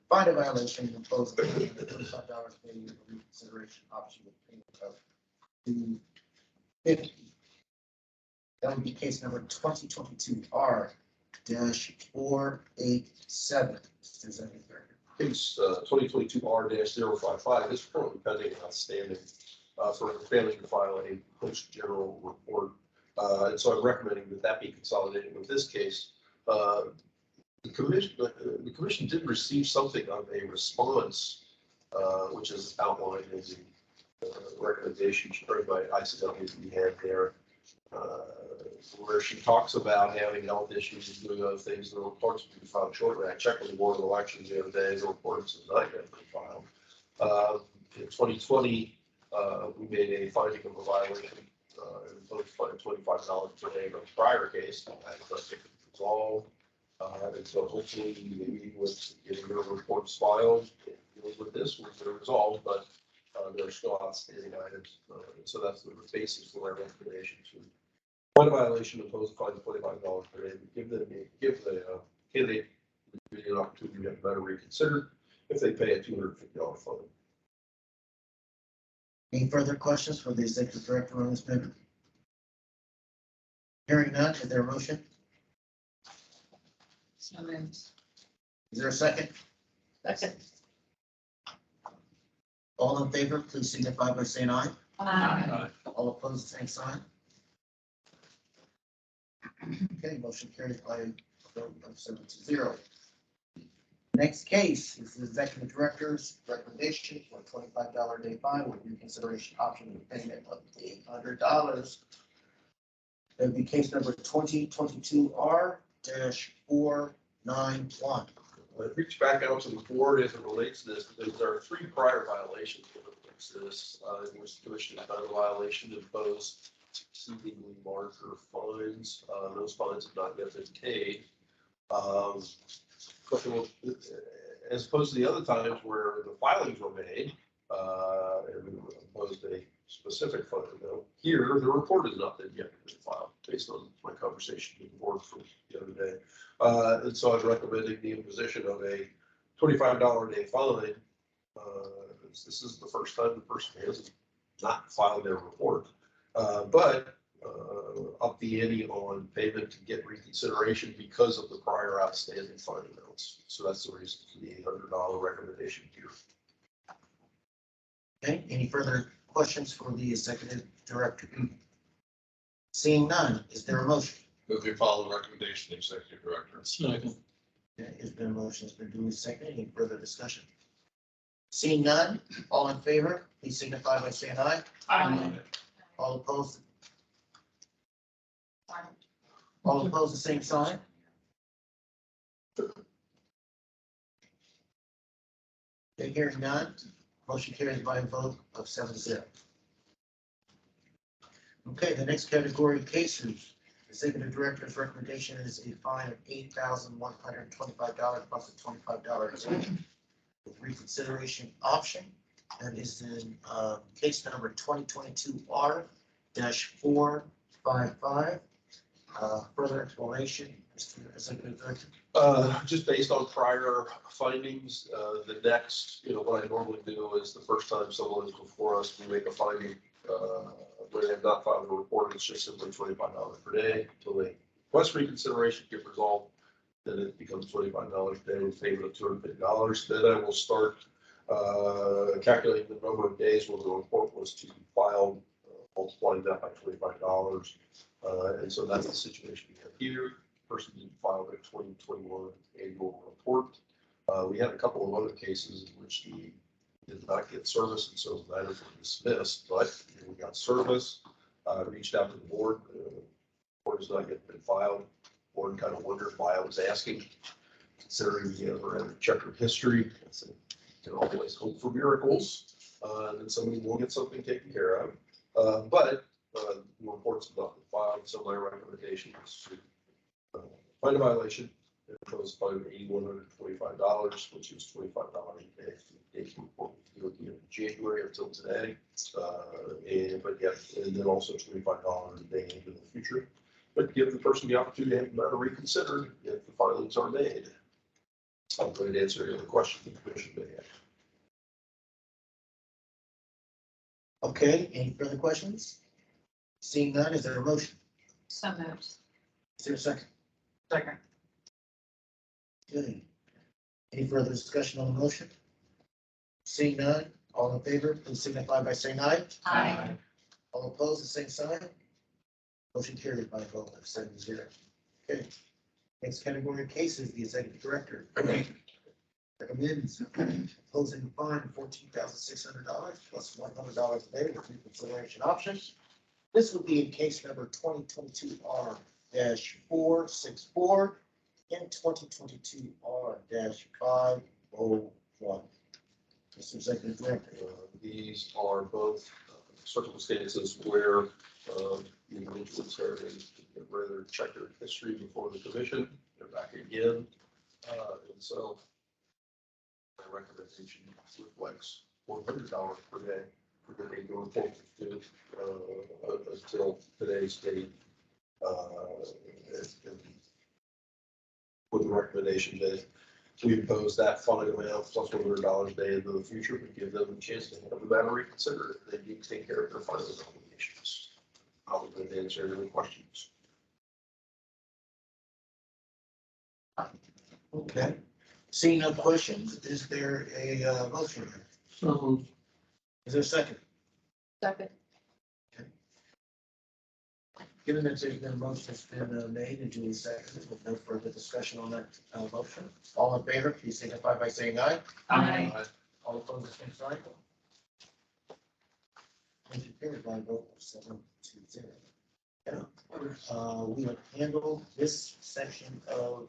Find a violation and impose a fine of $25 paying the reconsideration option with payment of $250. That would be case number 2022 R-487. Mr. Executive Director. Case 2022 R-055 is currently pending and outstanding for failing to file a post general report. And so I'm recommending that be consolidated with this case. The commission did receive something of a response, which is outlined in the recommendation spread by ICW that we had there, where she talks about having health issues and doing other things. The reports will be filed shortly. I checked with the Board of Elections the other day. The reports have not yet been filed. In 2020, we made a finding of a violation and imposed a fine of $25 per day in a prior case. That was resolved. And so hopefully, maybe with getting your reports filed, with this, we'll get it resolved, but there are still outstanding items. So that's the basis for our recommendation to find a violation, impose a fine of $25 per day, give the candidate an opportunity to have better reconsidered if they pay a $250 fine. Any further questions for the executive director on this matter? Hearing none, is there a motion? So moved. Is there a second? Second. All in favor, please signify by saying aye. Aye. All opposed, same sign. Okay, motion carried by a vote of 7-0. Next case is the executive director's recommendation for a $25 a day fine with reconsideration option with payment of $800. That would be case number 2022 R-491. I reached back out to the board as it relates to this, because there are 3 prior violations that relates to this, in which the commission found a violation to impose exceedingly larger fines. Those fines have not yet been paid. But as opposed to the other times where the filings were made, And we imposed a specific fine amount. Here, the report has not been yet filed based on my conversation with the board from the other day. And so I'm recommending the imposition of a $25 a day fine. This is the first time the person has not filed their report. But up the ante on payment to get reconsideration because of the prior outstanding fine amounts. So that's the reason for the $800 recommendation here. Okay, any further questions for the executive director? Seeing none, is there a motion? Move we follow the recommendation of the executive director. Okay, it's been a motion, it's been duly seconded. Any further discussion? Seeing none, all in favor, please signify by saying aye. All opposed, all opposed, the same sign. Okay, hearing none, motion carries by a vote of 7-0. Okay, the next category of cases, executive director's recommendation is a fine of $8,125 plus a $25 with reconsideration option. That is in case number 2022R-455. Further explanation, Mr. Executive Director. Just based on prior findings, the next, what I normally do is the first time someone is before us, we make a finding, when they have not filed a report, it's just simply $25 per day until they request reconsideration, get resolved. Then it becomes $25 a day with payment of $250. Then I will start calculating the number of days when the report was to be filed, multiplying that by $25. And so that's the situation we have here. Person didn't file their 2021 annual report. We had a couple of other cases in which he did not get service, and so matters were dismissed, but we got service, reached out to the board. Report has not yet been filed. Board kind of wondered why I was asking, considering the other checkered history. I said, you can always hope for miracles, that somebody will get something taken care of. But the reports have not been filed, so my recommendation is to find a violation, impose a fine of $8,125, which is $25 a day. They can report with the DOT in January until today, and then also $25 a day into the future. But give the person the opportunity to have the matter reconsidered if the filings are made. I'm going to answer any other questions the commission may have. Okay, any further questions? Seeing none, is there a motion? So moved. Is there a second? Second. Good. Any further discussion on the motion? Seeing none, all in favor, please signify by saying aye. Aye. All opposed, the same sign. Motion carried by a vote of 7-0. Okay. Next category of cases, the executive director recommends imposing a fine of $14,600 plus $100 a day with reconsideration options. This would be in case number 2022R-464 and 2022R-501. Mr. Executive Director. These are both circumstances where individuals are in a rather checkered history before the commission. They're back again. And so my recommendation reflects $100 per day for the annual report due until today's date. And with the recommendation that we impose that fine amount plus $100 a day into the future, but give them a chance to have the matter reconsidered. They need to take care of their final obligations. I'll be glad to answer any questions. Okay. Seeing no questions, is there a motion? So Is there a second? second. Given that there's been a motion that's been made and duly seconded, with no further discussion on that motion, all in favor, please signify by saying aye. Aye. All opposed, the same sign. Motion carried by a vote of 7-0. We have handled this section of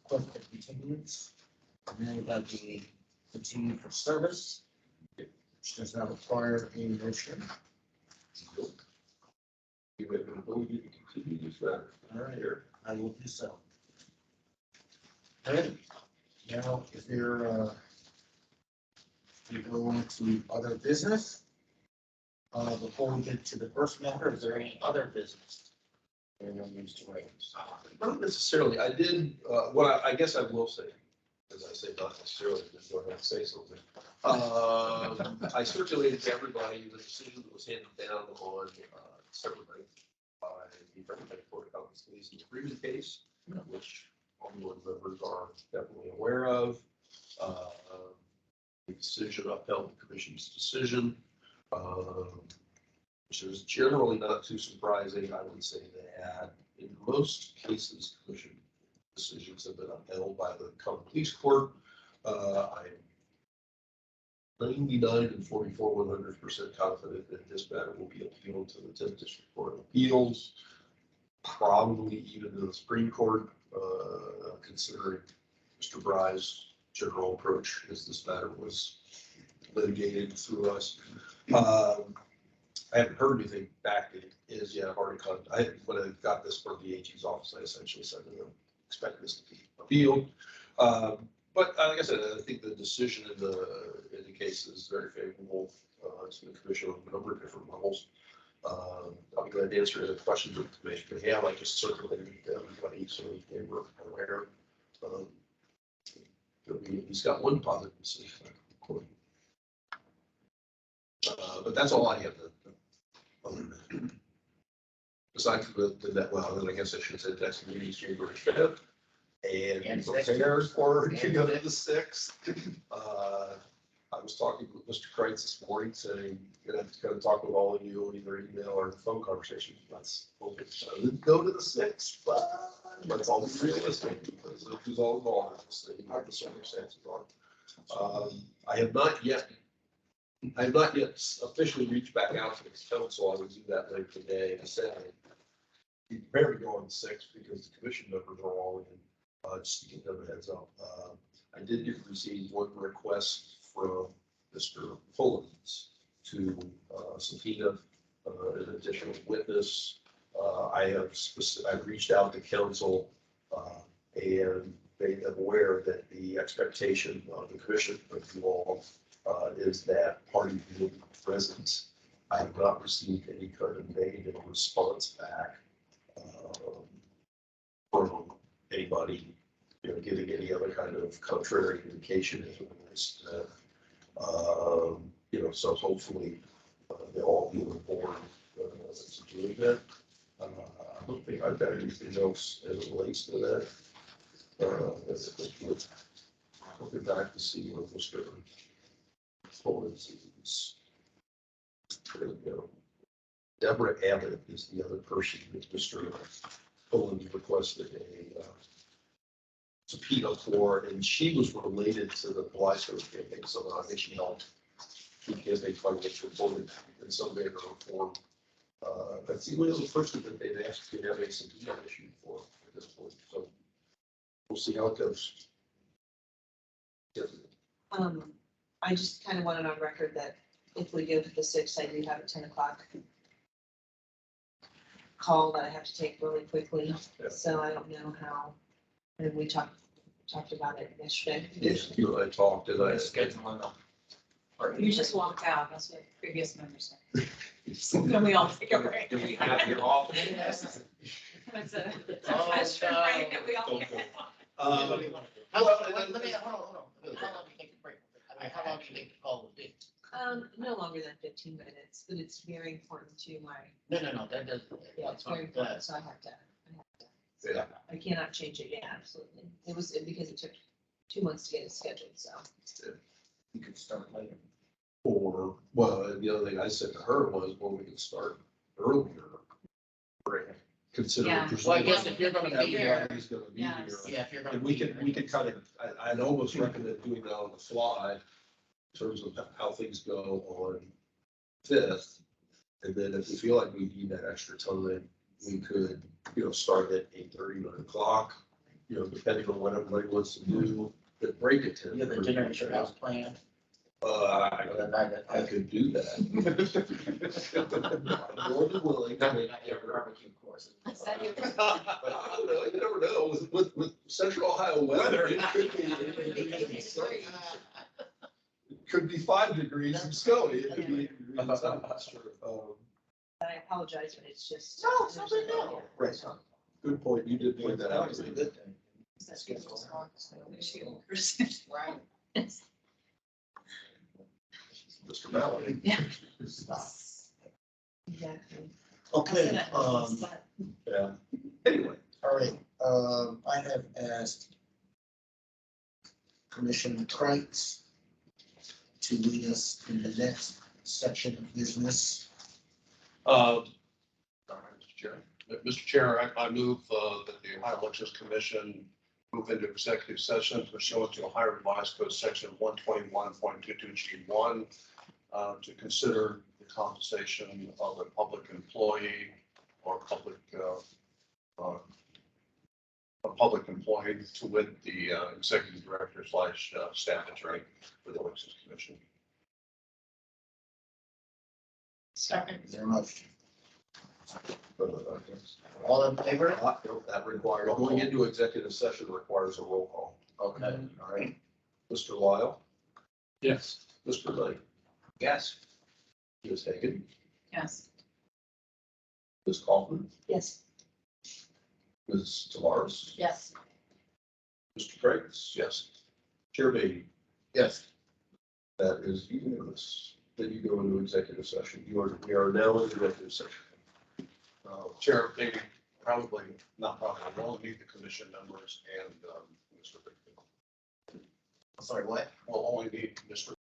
question continuance. And then about the continue for service, which does not require any motion. You have an ability to continue this matter. All right, here, I will do so. All right, now, is there We go into other business. Before we get to the first matter, is there any other business? Anyone needs to raise? Not necessarily. I did, I guess I will say, as I say, not necessarily, just go ahead and say something. I circulated to everybody the decision that was handed down on December 9th by the Democratic Court of Common Pleas and Agreement case, which all board members are definitely aware of. The decision upheld the commission's decision, which is generally not too surprising. I would say that in most cases, commission decisions have been upheld by the common police court. I'm 99 and 44, 100% confident that this matter will be appealed to the 10th District Court of Appeals, probably even to the Supreme Court, considering Mr. Bry's general approach as this matter was litigated through us. I haven't heard anything back as yet. I've already when I got this from the AG's office, I essentially said to them, expect this to be appealed. But like I said, I think the decision in the case is very favorable to the commission on a number of different levels. I'll be glad to answer any questions that the commission may have. I just circulated to everybody so they were aware. He's got one positive decision. But that's all I have. Besides the net, well, then I guess I should say next meeting is January 5th. And prepared for to go to the 6th. I was talking with Mr. Kreitz this morning, saying, gonna talk with all of you, either email or phone conversation. Let's hope it doesn't go to the 6th, but let's all be realistic because of who's all involved, how the circumstances are. I have not yet officially reached back out to this council. I would do that later today. I said, be prepared to go on the 6th because the commission members are all in. Just to give them a heads up. I did receive one request from Mr. Pullins to subpoena an additional witness. I've reached out to council and they are aware that the expectation of the commission of you all is that party will be present. I have not received any kind of negative response back from anybody, giving any other kind of contrary indication as it relates to that. So hopefully they'll all be on board to doing that. I don't think I've got anything else as it relates to that. I'll get back to see what Mr. Pullins is. Deborah Abbott is the other person that Mr. Pullins requested a subpoena for, and she was related to the Blythe campaign, so I think she helped keep campaign finance reported in some way or form. That's the only other person that they've asked to have a subpoena issued for at this point, so we'll see how it goes. I just kind of wanted on record that if we go to the 6th, I do have a 10 o'clock call that I have to take really quickly. Yeah. So I don't know how, and we talked about it yesterday. Yes, you and I talked, and I Schedule You just walked out, that's what previous members said. Then we all take a break. do we have your office? It's a question, right, that we all get. How long, hold on. How long do you take a break? I mean, how long do you think the call would be? No longer than 15 minutes, but it's very important to my, No, that doesn't. yeah, it's very important, so I have to. Yeah. I cannot change it, yeah, absolutely. It was because it took 2 months to get it scheduled, so. You could start later. Or, well, the other thing I said to her was, well, we could start earlier. Considering. Yeah. Well, I guess if you're gonna be here, Everybody's gonna be here. Yes. yeah, if you're gonna. And we be can here, kind of, I'd almost recommend doing that on the fly in terms of how things go on 5th. And then if we feel like we need that extra time, we could, start at 8:30, 9 o'clock, depending on what everybody wants to do, but break it to. You have the dinner at your house planned. I could do that. I'm more than willing. Barbecue course. I don't know, you never know, with central Ohio weather, it could be 85 degrees in Scully. It could be 80 degrees outside. I apologize, but it's just. No, it's not a big deal. Right. Good point. You did point that That out. was a good thing. Right. Mr. Mallory. Yeah. Exactly. Okay, Yeah. Anyway, all right, I have asked Commissioner Kreitz to lead us in the next section of business. All right, Mr. Chair. Mr. Chair, I move that the Ohio Elections Commission move into executive session pursuant to Ohio Revised Code Section 121.22G1 to consider the compensation of a public employee or a public employee to wit the executive director / staff attorney for the Elections Commission. Second. Is there a motion? All in favor? that requires, going into executive session requires a roll call. Okay, all right. Mr. Lyle, Yes. Mr. Knight. Yes. Ms. Hagan, Yes. Ms. Kaufman, Yes. Ms. Tavares, Yes. Mr. Kreitz. Yes. Chair Beatty. Yes. That is unanimous, that you go into executive session. We are now in executive session. Chair, maybe, we'll only need the commission members and Mr. Bickford. Sorry, what? We'll only need Mr.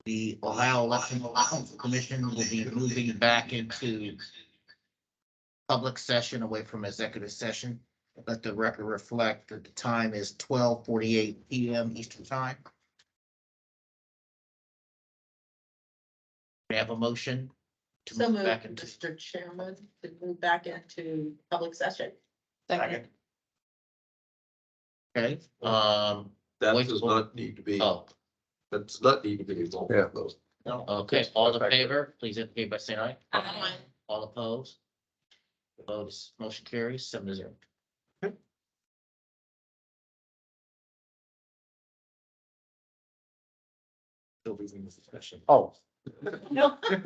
The Ohio Election Commission will be moving back into public session away from executive session. Let the record reflect that the time is 12:48 PM Eastern Time. We have a motion to So move moved, back into. Mr. Chairman, to move back into public session. Second. Okay, That Wait, does well- not need to be, oh, that does not need to be involved. Yeah. Those. okay, all in favor, please indicate by saying aye. Aye. All opposed? Votes, motion carries 7-0. Still leaving this discussion. Oh, No. Gotta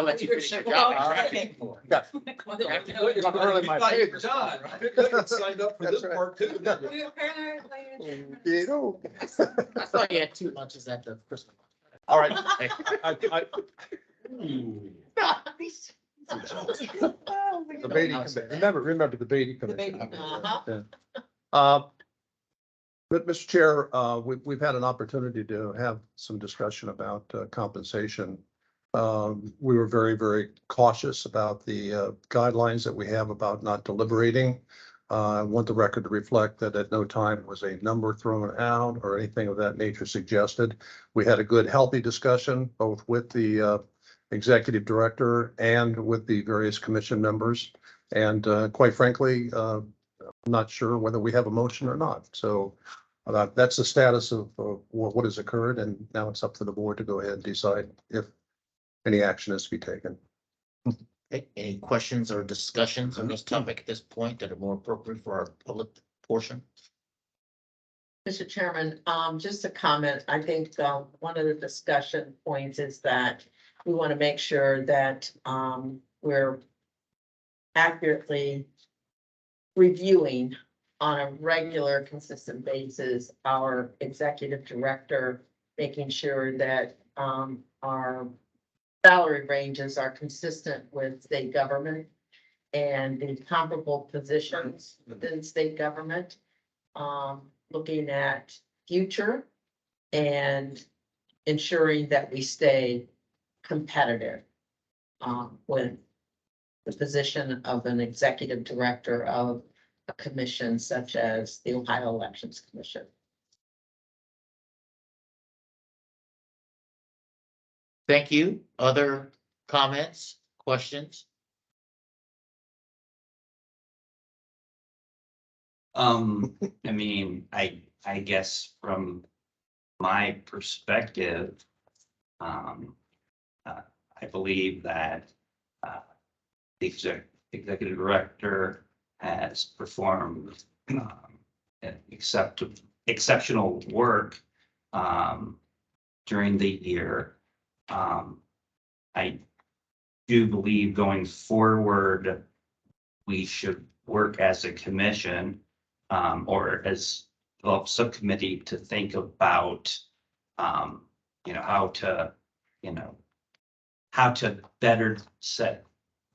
let you finish your job. All right. Early my favorite. Done. I signed up for That's this right. part too. didn't you? You know. I thought you had 2 lunches at the Christmas. All right. The Beatty Commission. Remember the Beatty Commission. Uh-huh. But Mr. Chair, we've had an opportunity to have some discussion about compensation. We were very, very cautious about the guidelines that we have about not deliberating. I want the record to reflect that at no time was a number thrown out or anything of that nature suggested. We had a good, healthy discussion, both with the executive director and with the various commission members. And quite frankly, I'm not sure whether we have a motion or not. So that's the status of what has occurred. And now it's up to the board to go ahead and decide if any action is to be taken. Okay, any questions or discussions on this topic at this point that are more appropriate for our public portion? Mr. Chairman, just a comment. I think, one of the discussion points is that we want to make sure that, we're accurately reviewing on a regular, consistent basis, our executive director, making sure that, our salary ranges are consistent with state government and the comparable positions within state government. Looking at future and ensuring that we stay competitive with the position of an executive director of a commission such as the Ohio Elections Commission. Thank you. Other comments, questions? I mean, I guess from my perspective, I believe that the executive director has performed exceptional work during the year. I do believe going forward, we should work as a commission or as a subcommittee to think about, how to better set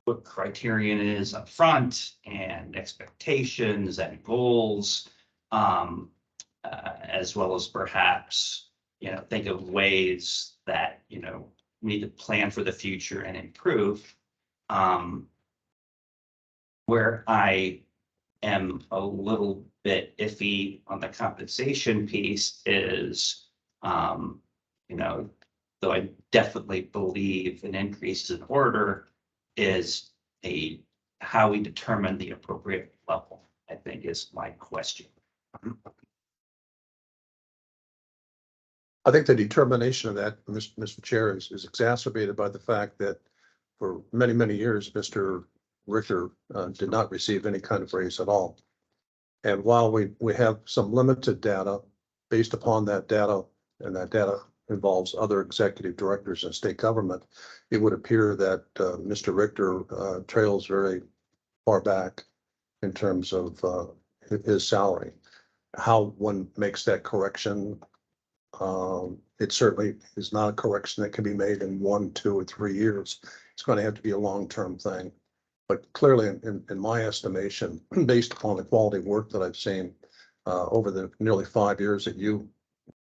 what criterion is up front and expectations and goals, as well as perhaps, think of ways that, we need to plan for the future and improve. Where I am a little bit iffy on the compensation piece is, though I definitely believe an increase in order is how we determine the appropriate level, I think is my question. I think the determination of that, Mr. Chair, is exacerbated by the fact that for many, many years, Mr. Richter did not receive any kind of raise at all. And while we have some limited data based upon that data, and that data involves other executive directors in state government, it would appear that Mr. Richter trails very far back in terms of his salary. How one makes that correction, it certainly is not a correction that can be made in 1, 2, or 3 years. It's going to have to be a long-term thing. But clearly, in my estimation, based upon the quality of work that I've seen over the nearly 5 years that you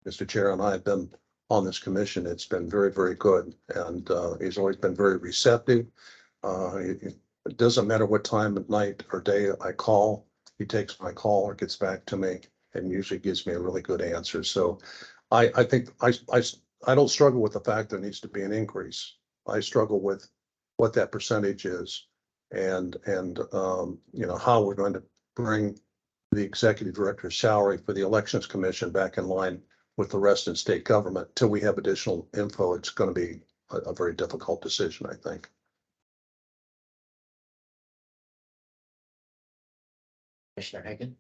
Mr. Chair and I have been on this commission, it's been very, very good. And he's always been very receptive. It doesn't matter what time of night or day I call, he takes my call or gets back to me and usually gives me a really good answer. So I think I don't struggle with the fact there needs to be an increase. I struggle with what that percentage is and how we're going to bring the executive director's salary for the elections commission back in line with the rest of state government. Till we have additional info, it's going to be a very difficult decision, I think. Commissioner Hagan?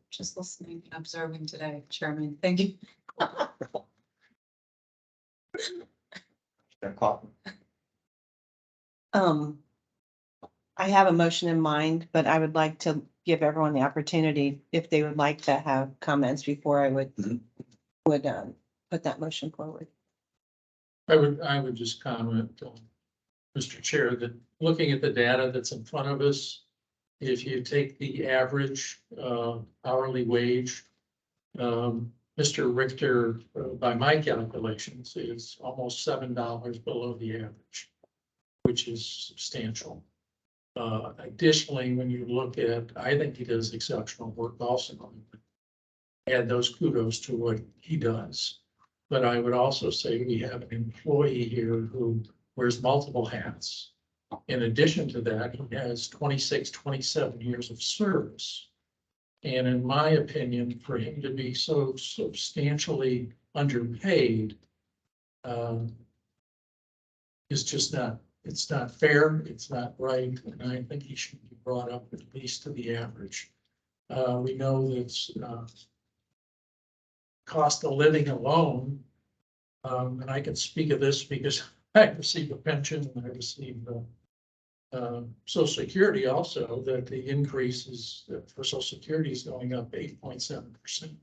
Just listening and observing today, Chairman. Thank you. Commissioner Cotton? I have a motion in mind, but I would like to give everyone the opportunity if they would like to have comments before I would put that motion forward. I would just comment, Mr. Chair, that looking at the data that's in front of us, if you take the average hourly wage, Mr. Richter, by my calculations, is almost $7 below the average, which is substantial. Additionally, when you look at, I think he does exceptional work also. Add those kudos to what he does. But I would also say we have an employee here who wears multiple hats. In addition to that, he has 26, 27 years of service. And in my opinion, for him to be so substantially underpaid is just not, it's not fair, it's not right, and I think he should be brought up at least to the average. We know that cost of living alone, and I can speak of this because I received a pension and I received Social Security also, that the increase is for Social Security is going up 8.7%.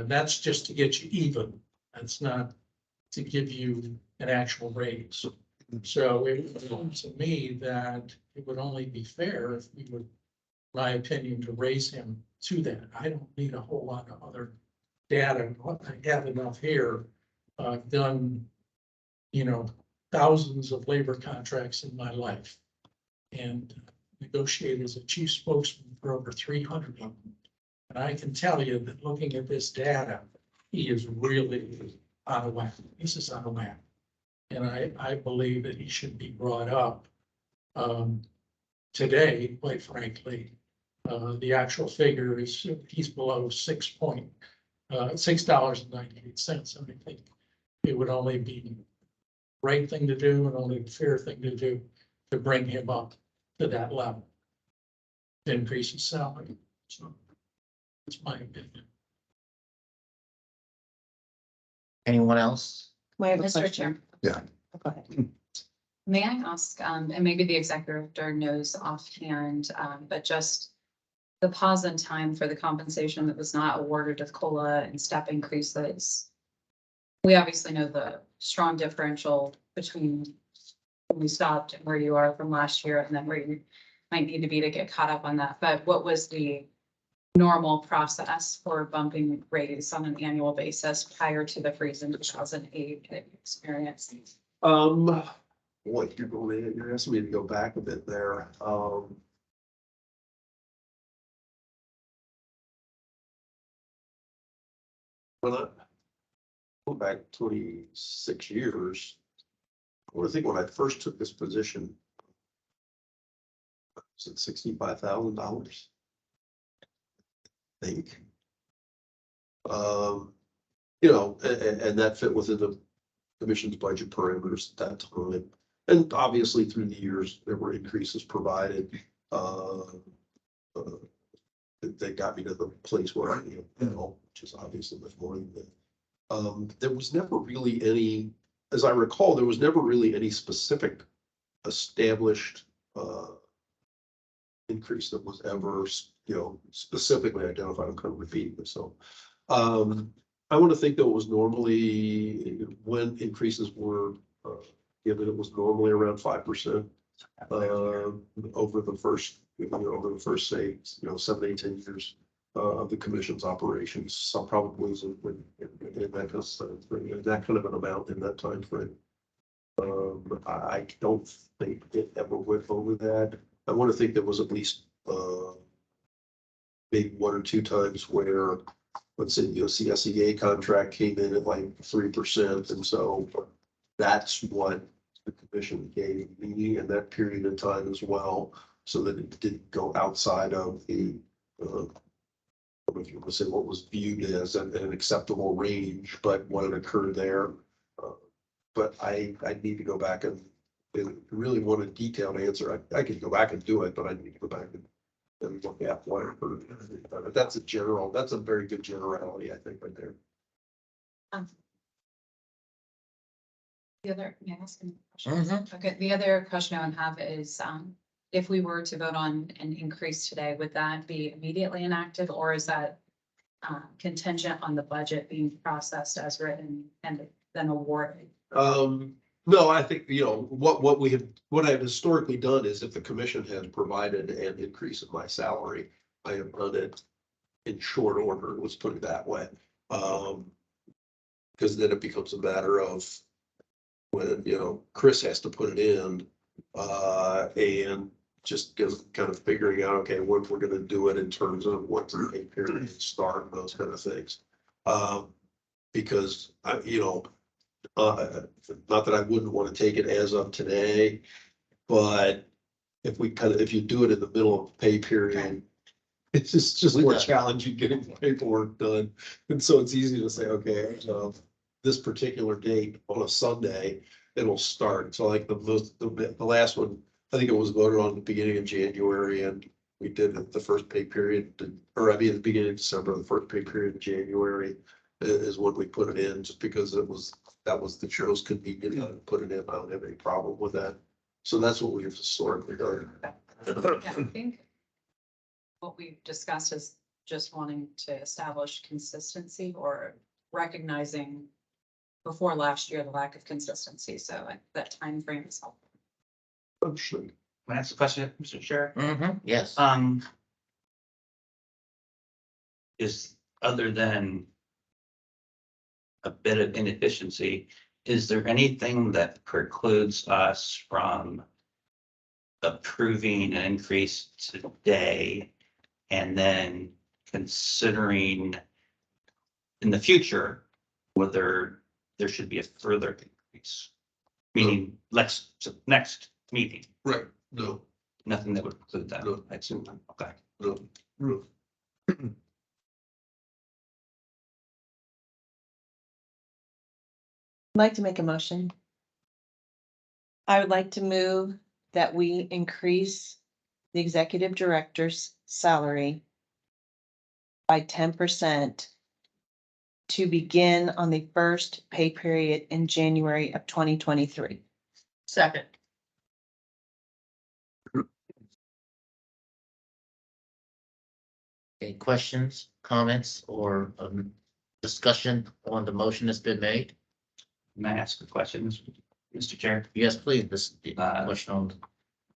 That's just to get you even. That's not to give you an actual raise. So it seems to me that it would only be fair if we would, my opinion, to raise him to that. I don't need a whole lot of other data. I have enough here. I've done, thousands of labor contracts in my life and negotiated as a chief spokesman for over 300 of them. And I can tell you that looking at this data, he is really out of whack. This is out of whack. And I believe that he should be brought up today, quite frankly. The actual figure is he's below $6.98. And I think it would only be the right thing to do and only the fair thing to do to bring him up to that level, to increase his salary. So that's my opinion. Anyone else? May I have a Mr. question? Chair, Yeah. Go ahead. may I ask, and maybe the executive director knows offhand, but just the pause in time for the compensation that was not awarded with COLA and step increases. We obviously know the strong differential between when we stopped and where you are from last year and then where you might need to be to get caught up on that. But what was the normal process for bumping rates on an annual basis prior to the freeze in 2008 that you experienced? What you're asking me to go back a bit there. When I go back 26 years, I think when I first took this position, was it $65,000? I think. And that fit within the commission's budget parameters at that time. And obviously through the years, there were increases provided. That got me to the place where I am now, which is obviously much more than that. There was never really any, as I recall, there was never really any specific established increase that was ever, specifically identified. I'm kind of repeating myself. I want to think that it was normally when increases were given, it was normally around 5% over the first over the first, say, 7, 8, 10 years of the commission's operations. Some probably is in that kind of an amount in that time frame. I don't think it ever went over that. I want to think there was at least maybe 1 or 2 times where, let's say, CSEA contract came in at like 3%, and so that's what the commission gave me in that period of time as well, so that it didn't go outside of the if you want to say what was viewed as an acceptable range, but what had occurred there. But I need to go back and really want a detailed answer. I could go back and do it, but I need to go back and look at what occurred. But that's a very good generality, I think, right there. The other, may I ask any questions? Okay, the other question I would have is, if we were to vote on an increase today, would that be immediately enacted, or is that contingent on the budget being processed as written and then awarded? No, I think, what I've historically done is if the commission has provided an increase in my salary, I have done it in short order, let's put it that way. Because then it becomes a matter of when, Chris has to put it in, and just kind of figuring out, okay, what we're gonna do it in terms of what's the pay period start and those kind of things. Because not that I wouldn't want to take it as of today, but if you do it in the middle of the pay period, it's just more challenging getting the paperwork done. And so it's easy to say, okay, this particular date on a Sunday, it'll start. So like the last one, I think it was voted on at the beginning of January, and we did it the first pay period, or at the beginning of December, the first pay period in January is when we put it in, just because that was the most convenient to put it in. I don't have any problem with that. So that's what we've historically done. Yeah, I think what we've discussed is just wanting to establish consistency or recognizing before last year the lack of consistency. So that time frame is helpful. Understood. Can I ask a question, Mr. Chair? Yes. Is other than a bit of inefficiency, is there anything that precludes us from approving an increase today and then considering in the future whether there should be a further increase? Meaning next meeting, Right, no, nothing that would preclude that. No. I assume. Okay. no. I'd like to make a motion. I would like to move that we increase the executive director's salary by 10% to begin on the first pay period in January of 2023. Second. Any questions, comments, or discussion on the motion that's been made? May I ask a question, Mr. Chair? Yes, please, this Uh, question on the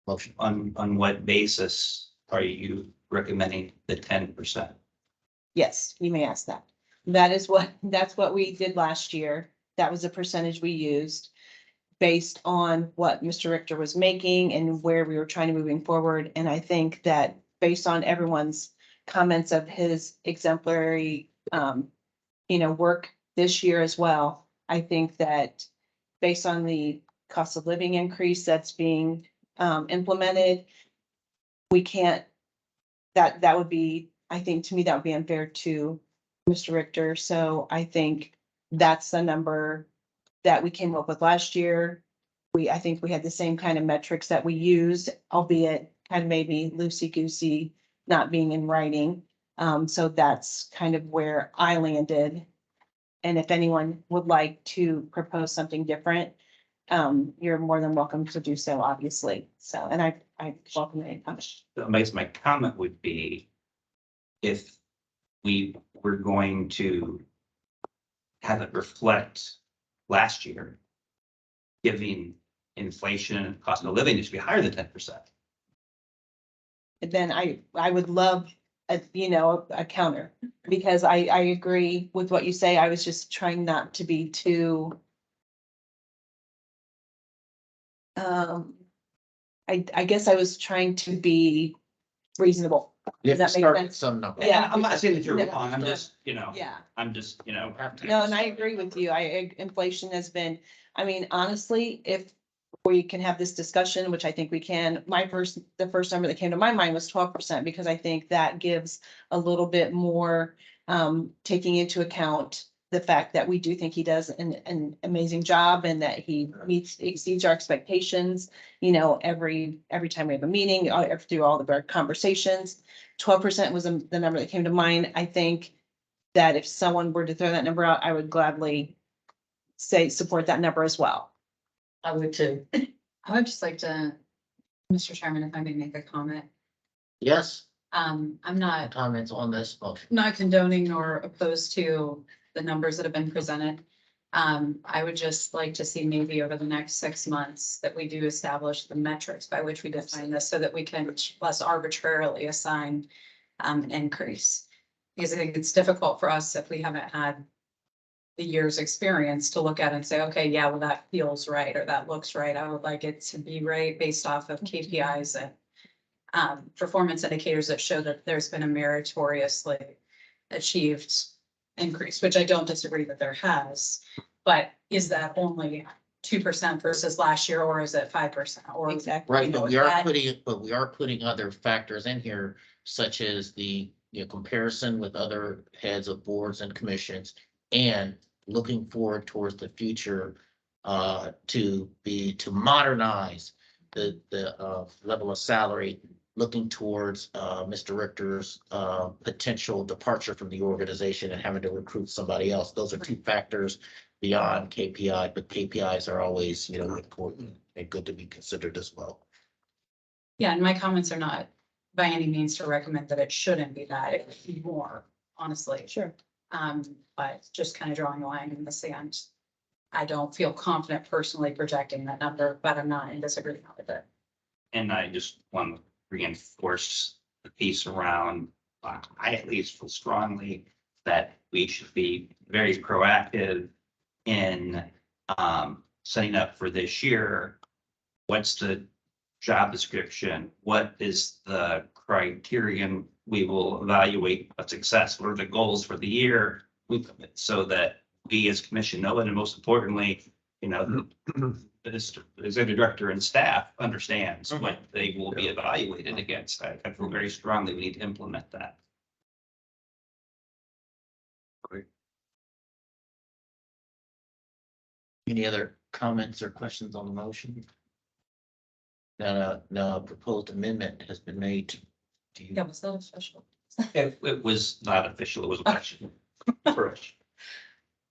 motion. On what basis are you recommending the 10%? Yes, you may ask that. That's what we did last year. That was the percentage we used based on what Mr. Richter was making and where we were trying to moving forward. And I think that based on everyone's comments of his exemplary, work this year as well, I think that based on the cost of living increase that's being implemented, we can't, that would be, I think to me, that would be unfair to Mr. Richter. So I think that's the number that we came up with last year. I think we had the same kind of metrics that we used, albeit kind of maybe loosey-goosey, not being in writing. So that's kind of where I landed. And if anyone would like to propose something different, you're more than welcome to do so, obviously. So, and I welcome any comments. So I guess my comment would be if we were going to have it reflect last year, giving inflation and cost of living to be higher than 10%. then I would love a counter, because I agree with what you say. I was just trying not to be too. I guess I was trying to be reasonable. You have Does to that make start at sense? some number. Yeah. I'm not saying that you're No, wrong, I'm no. just, Yeah. I'm just, Have to- No, and I agree with you. Inflation has been, I mean, honestly, if we can have this discussion, which I think we can, the first number that came to my mind was 12%, because I think that gives a little bit more, taking into account the fact that we do think he does an amazing job, and that he exceeds our expectations, every time we have a meeting, through all of our conversations. 12% was the number that came to mind. I think that if someone were to throw that number out, I would gladly support that number as well. I would too. I would just like to, Mr. Chairman, if I may make a comment. Yes, I'm not comments on this motion. not condoning nor opposed to the numbers that have been presented. I would just like to see maybe over the next 6 months that we do establish the metrics by which we define this, so that we can less arbitrarily assign an increase. Because I think it's difficult for us, if we haven't had the year's experience, to look at and say, okay, yeah, well, that feels right, or that looks right. I would like it to be right based off of KPIs and performance indicators that show that there's been a meritoriously achieved increase, which I don't disagree that there has. But is that only 2% versus last year, or is it 5%? Or Exactly. Right, but we are that- putting other factors in here, such as the, comparison with other heads of boards and commissions, and looking forward towards the future, to modernize the level of salary, looking towards, Mr. Richter's, potential departure from the organization and having to recruit somebody else. Those are two factors beyond KPI, but KPIs are always, important and good to be considered as well. Yeah, and my comments are not by any means to recommend that it shouldn't be that, it would be more, honestly. Sure. But just kind of drawing a line in the sand. I don't feel confident personally projecting that number, but I'm not in disagreement with it. and I just want to reinforce the piece around, I at least feel strongly that we should be very proactive in setting up for this year. What's the job description? What is the criterion we will evaluate a success? What are the goals for the year? So that we as commission know it, and most importantly, the executive director and staff understands what they will be evaluated against. I feel very strongly we need to implement that. Any other comments or questions on the motion? Now, a proposed amendment has been made. Do you? Yeah, was that official? It was not official, it was a question. Correct. A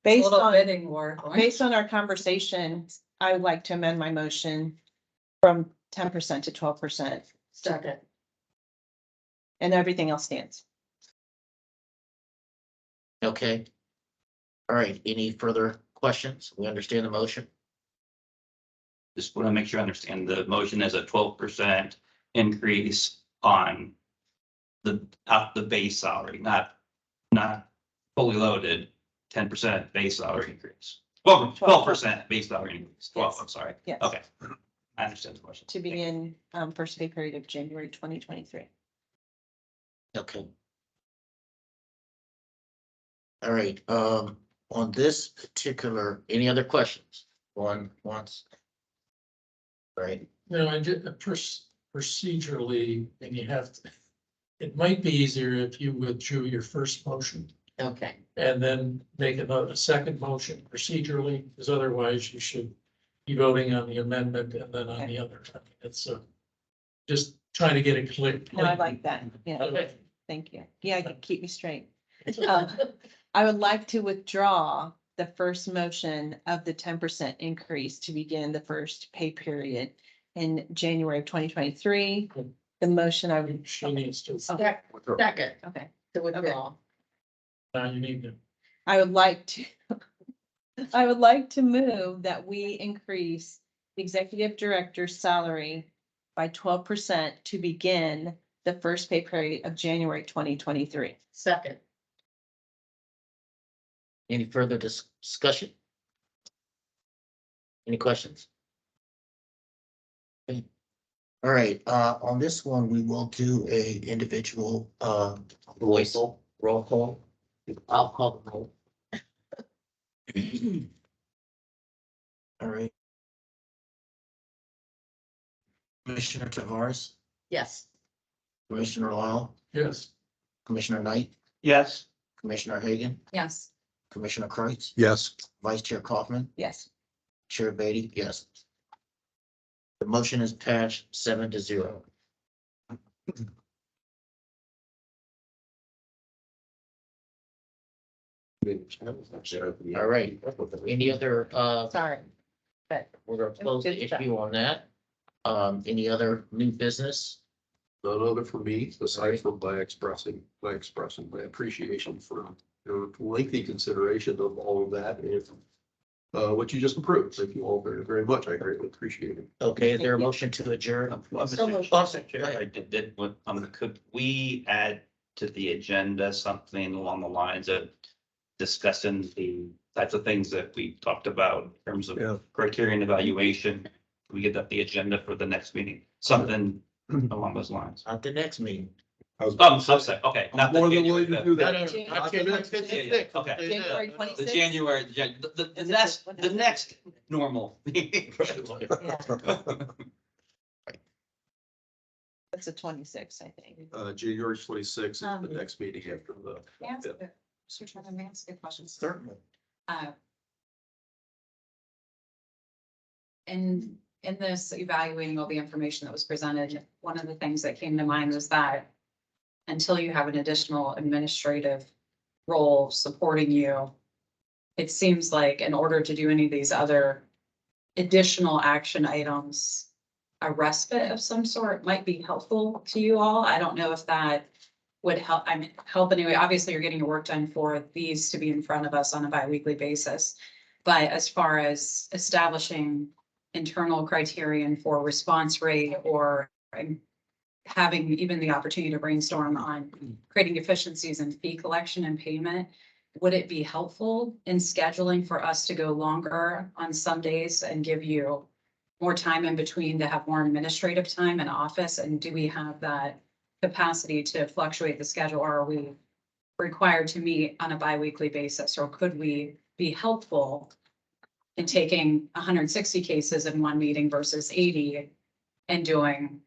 Based little on, bidding war. based on our conversation, I would like to amend my motion from 10% to 12%, Second. and everything else stands. Okay. All right, any further questions? We understand the motion? Just want to make sure I understand the motion as a 12% increase on the base salary, not fully loaded, 10% base salary increase. Well, 12% base salary increase, 12, I'm sorry. Yes. Okay, I understand the question. To begin, first pay period of January 2023. Okay. All right, on this particular, any other questions? One, once. Right, No, and procedurally, and you have to, it might be easier if you withdrew your first motion Okay. and then make a second motion procedurally, because otherwise you should be voting on the amendment and then on the other. I mean, it's just trying to get it clear. No, I like that. Yeah, Okay. thank you. Yeah, keep me straight. I would like to withdraw the first motion of the 10% increase to begin the first pay period in January of 2023. The motion I would, She needs to, Second, okay, to withdraw. now you need to. I would like to move that we increase the executive director's salary by 12% to begin the first pay period of January 2023. Second. Any further discussion? Any questions? Okay. All right, on this one, we will do a individual, voice roll call. I'll call the roll. All right. Commissioner Tavares, Yes. Commissioner Lyle, Yes. Commissioner Knight, Yes. Commissioner Hagan, Yes. Commissioner Kreitz, Yes, Vice Chair Kaufman, Yes. Chair Beatty, yes. The motion is passed 7-0. All right, any other, Sorry. But we're gonna close the issue on that. Any other new business? None other for me, aside from my expressing my appreciation for your lengthy consideration of all of that and what you just approved. Thank you all very, very much. I greatly appreciate it. Okay, is there a motion to adjourn? So moved. I did, could we add to the agenda something along the lines of discussing the types of things that we talked about in terms Yeah. of criterion evaluation? Can we get that the agenda for the next meeting, something along those lines? At the next meeting. I'm sorry, okay. not the More than January willing to do fifth. that. No, not January 56th. Okay. January The 26th. January, the next normal meeting. That's the 26th, I think. January 26th is the next meeting after the. May I ask a- Mr. Chairman, may I ask a question? Certainly. In this evaluating all the information that was presented, one of the things that came to mind was that until you have an additional administrative role supporting you, it seems like in order to do any of these other additional action items, a respite of some sort might be helpful to you all. I don't know if that would help. I mean, help anyway. Obviously, you're getting your work done for these to be in front of us on a bi-weekly basis. But as far as establishing internal criterion for response rate or having even the opportunity to brainstorm on creating efficiencies in fee collection and payment, would it be helpful in scheduling for us to go longer on some days and give you more time in between to have more administrative time in office? And do we have that capacity to fluctuate the schedule, or are we required to meet on a bi-weekly basis? Or could we be helpful in taking 160 cases in one meeting versus 80 and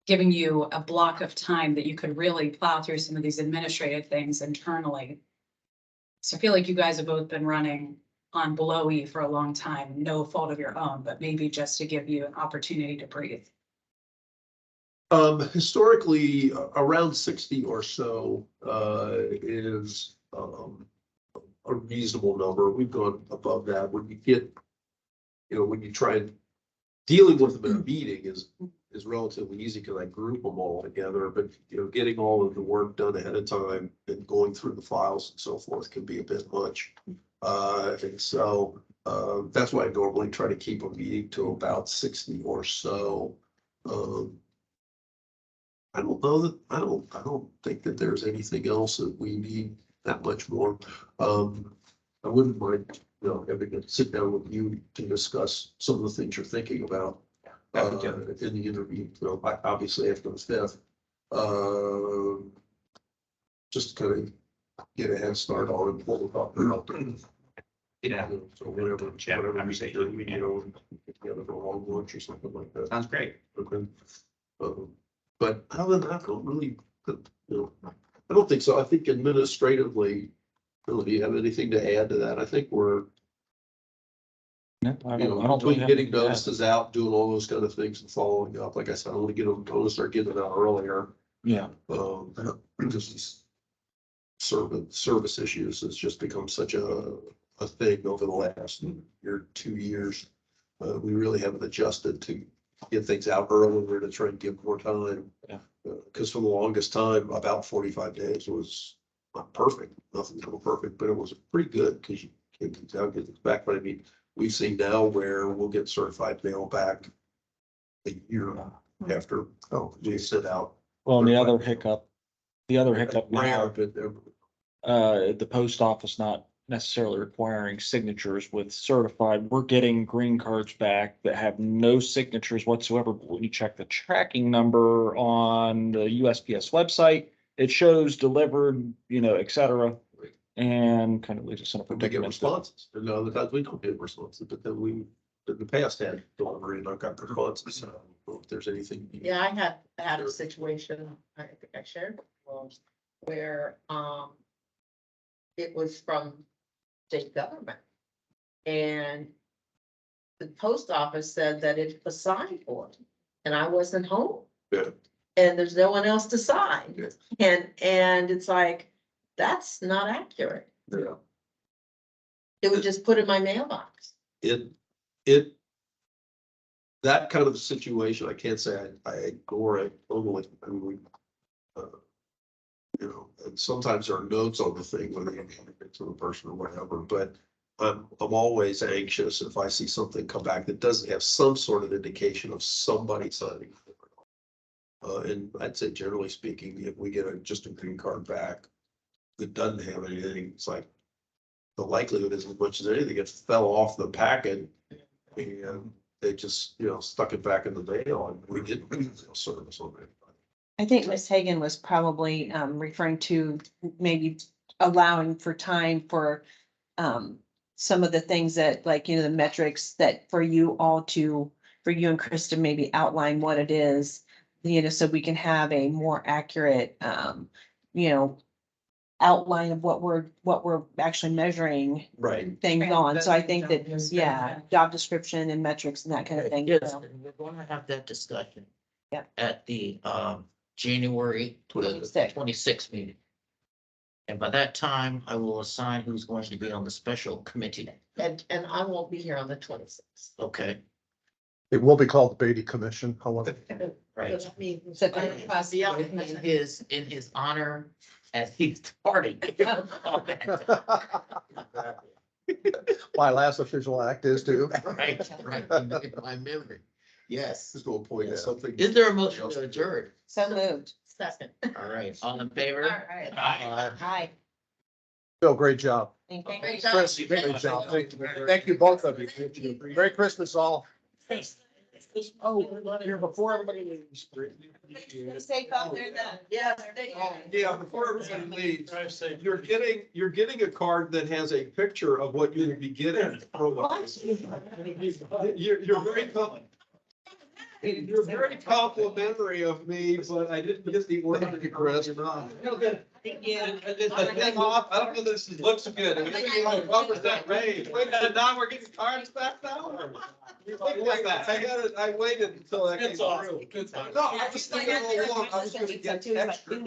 giving you a block of time that you could really plow through some of these administrative things internally? So I feel like you guys have both been running on below E for a long time, no fault of your own, but maybe just to give you an opportunity to breathe. Historically, around 60 or so, is, a reasonable number. We've gone above that. When you get, when you try and dealing with them in a meeting is relatively easy because I group them all together, but getting all of the work done ahead of time and going through the files and so forth can be a bit much. And so, that's why I normally try to keep a meeting to about 60 or so. I don't know that, I don't think that there's anything else that we need that much more. I wouldn't mind, having to sit down with you to discuss some of the things you're thinking about. In the interview, obviously after the 5th. Just kind of get a head start on what we're talking about. Yeah. So whatever, Chat, whatever we conversation, do, get together for a long lunch or something like that. Sounds great. Okay. But other than that, I don't really, I don't think so. I think administratively, Bill, do you have anything to add to that? I think we're, between getting notices out, doing all those kind of things and following up, like I said, I want to start getting them out earlier. Yeah. Just these service issues has just become such a thing over the last year, 2 years. We really haven't adjusted to get things out earlier to try and give more time. Yeah. Because for the longest time, about 45 days was not perfect, nothing's ever perfect, but it was pretty good because you get things out, get things back. But I mean, we've seen now where we'll get certified mail back a year after we sent out Well, and the other hiccup now, But they're- the post office not necessarily requiring signatures with certified, we're getting green cards back that have no signatures whatsoever. But when you check the tracking number on the USPS website, it shows delivered, et cetera. And kind of leaves us in a We get predicament. responses, and other times we don't get responses, but then we, in the past had delivery and I got responses, so if there's anything. Yeah, I had a situation, I think I shared, before, where, it was from state government. And the post office said that it was signed for, it, and I wasn't home. Yeah. And there's no one else to sign. Yeah. And it's like, that's not accurate. Yeah. It was just put in my mailbox. It, that kind of situation, I can't say I ignore it totally. I mean, we, and sometimes there are notes on the thing when they hand it to the person or whatever, but I'm always anxious if I see something come back that doesn't have some sort of indication of somebody signing. And I'd say generally speaking, if we get just a green card back that doesn't have anything, it's like the likelihood is as much as anything, it fell off the packet and they just, stuck it back in the mail and we didn't service on it. I think Ms. Hagan was probably referring to maybe allowing for time for some of the things that, like, the metrics that for you and Krista maybe outline what it is, so we can have a more accurate, outline of what we're actually measuring Right. things on. So I think that, job description and metrics and that kind of thing. Yes, so. and we're gonna have that discussion. Yep. At the January 26th meeting. And by that time, I will assign who's going to be on the special committee. And I won't be here on the 26th. Okay, It will be called the Beatty Commission, however. right. I mean, So- In his honor, as he's departing. My last official act is to. Right, my memory. Yes. Just to point out something. Is there a motion to adjourn? So moved. Second. All right, all in favor? All right. Hi. Bill, great job. Thank you. Great job. Chris, great job. Thank you, both of you. Merry Christmas, all. Oh, here before everybody leaves. Safe out there then. Yes. Yeah, before everybody leaves, you're getting a card that has a picture of what you'll be getting. You're very You're very complimentary of me, but I didn't get the order to Chris. Thank you. The thing off, I don't know, this looks good. That raised. Wait, now we're getting cards back now? I waited until that came through. No, I was thinking all along, I was gonna get extra.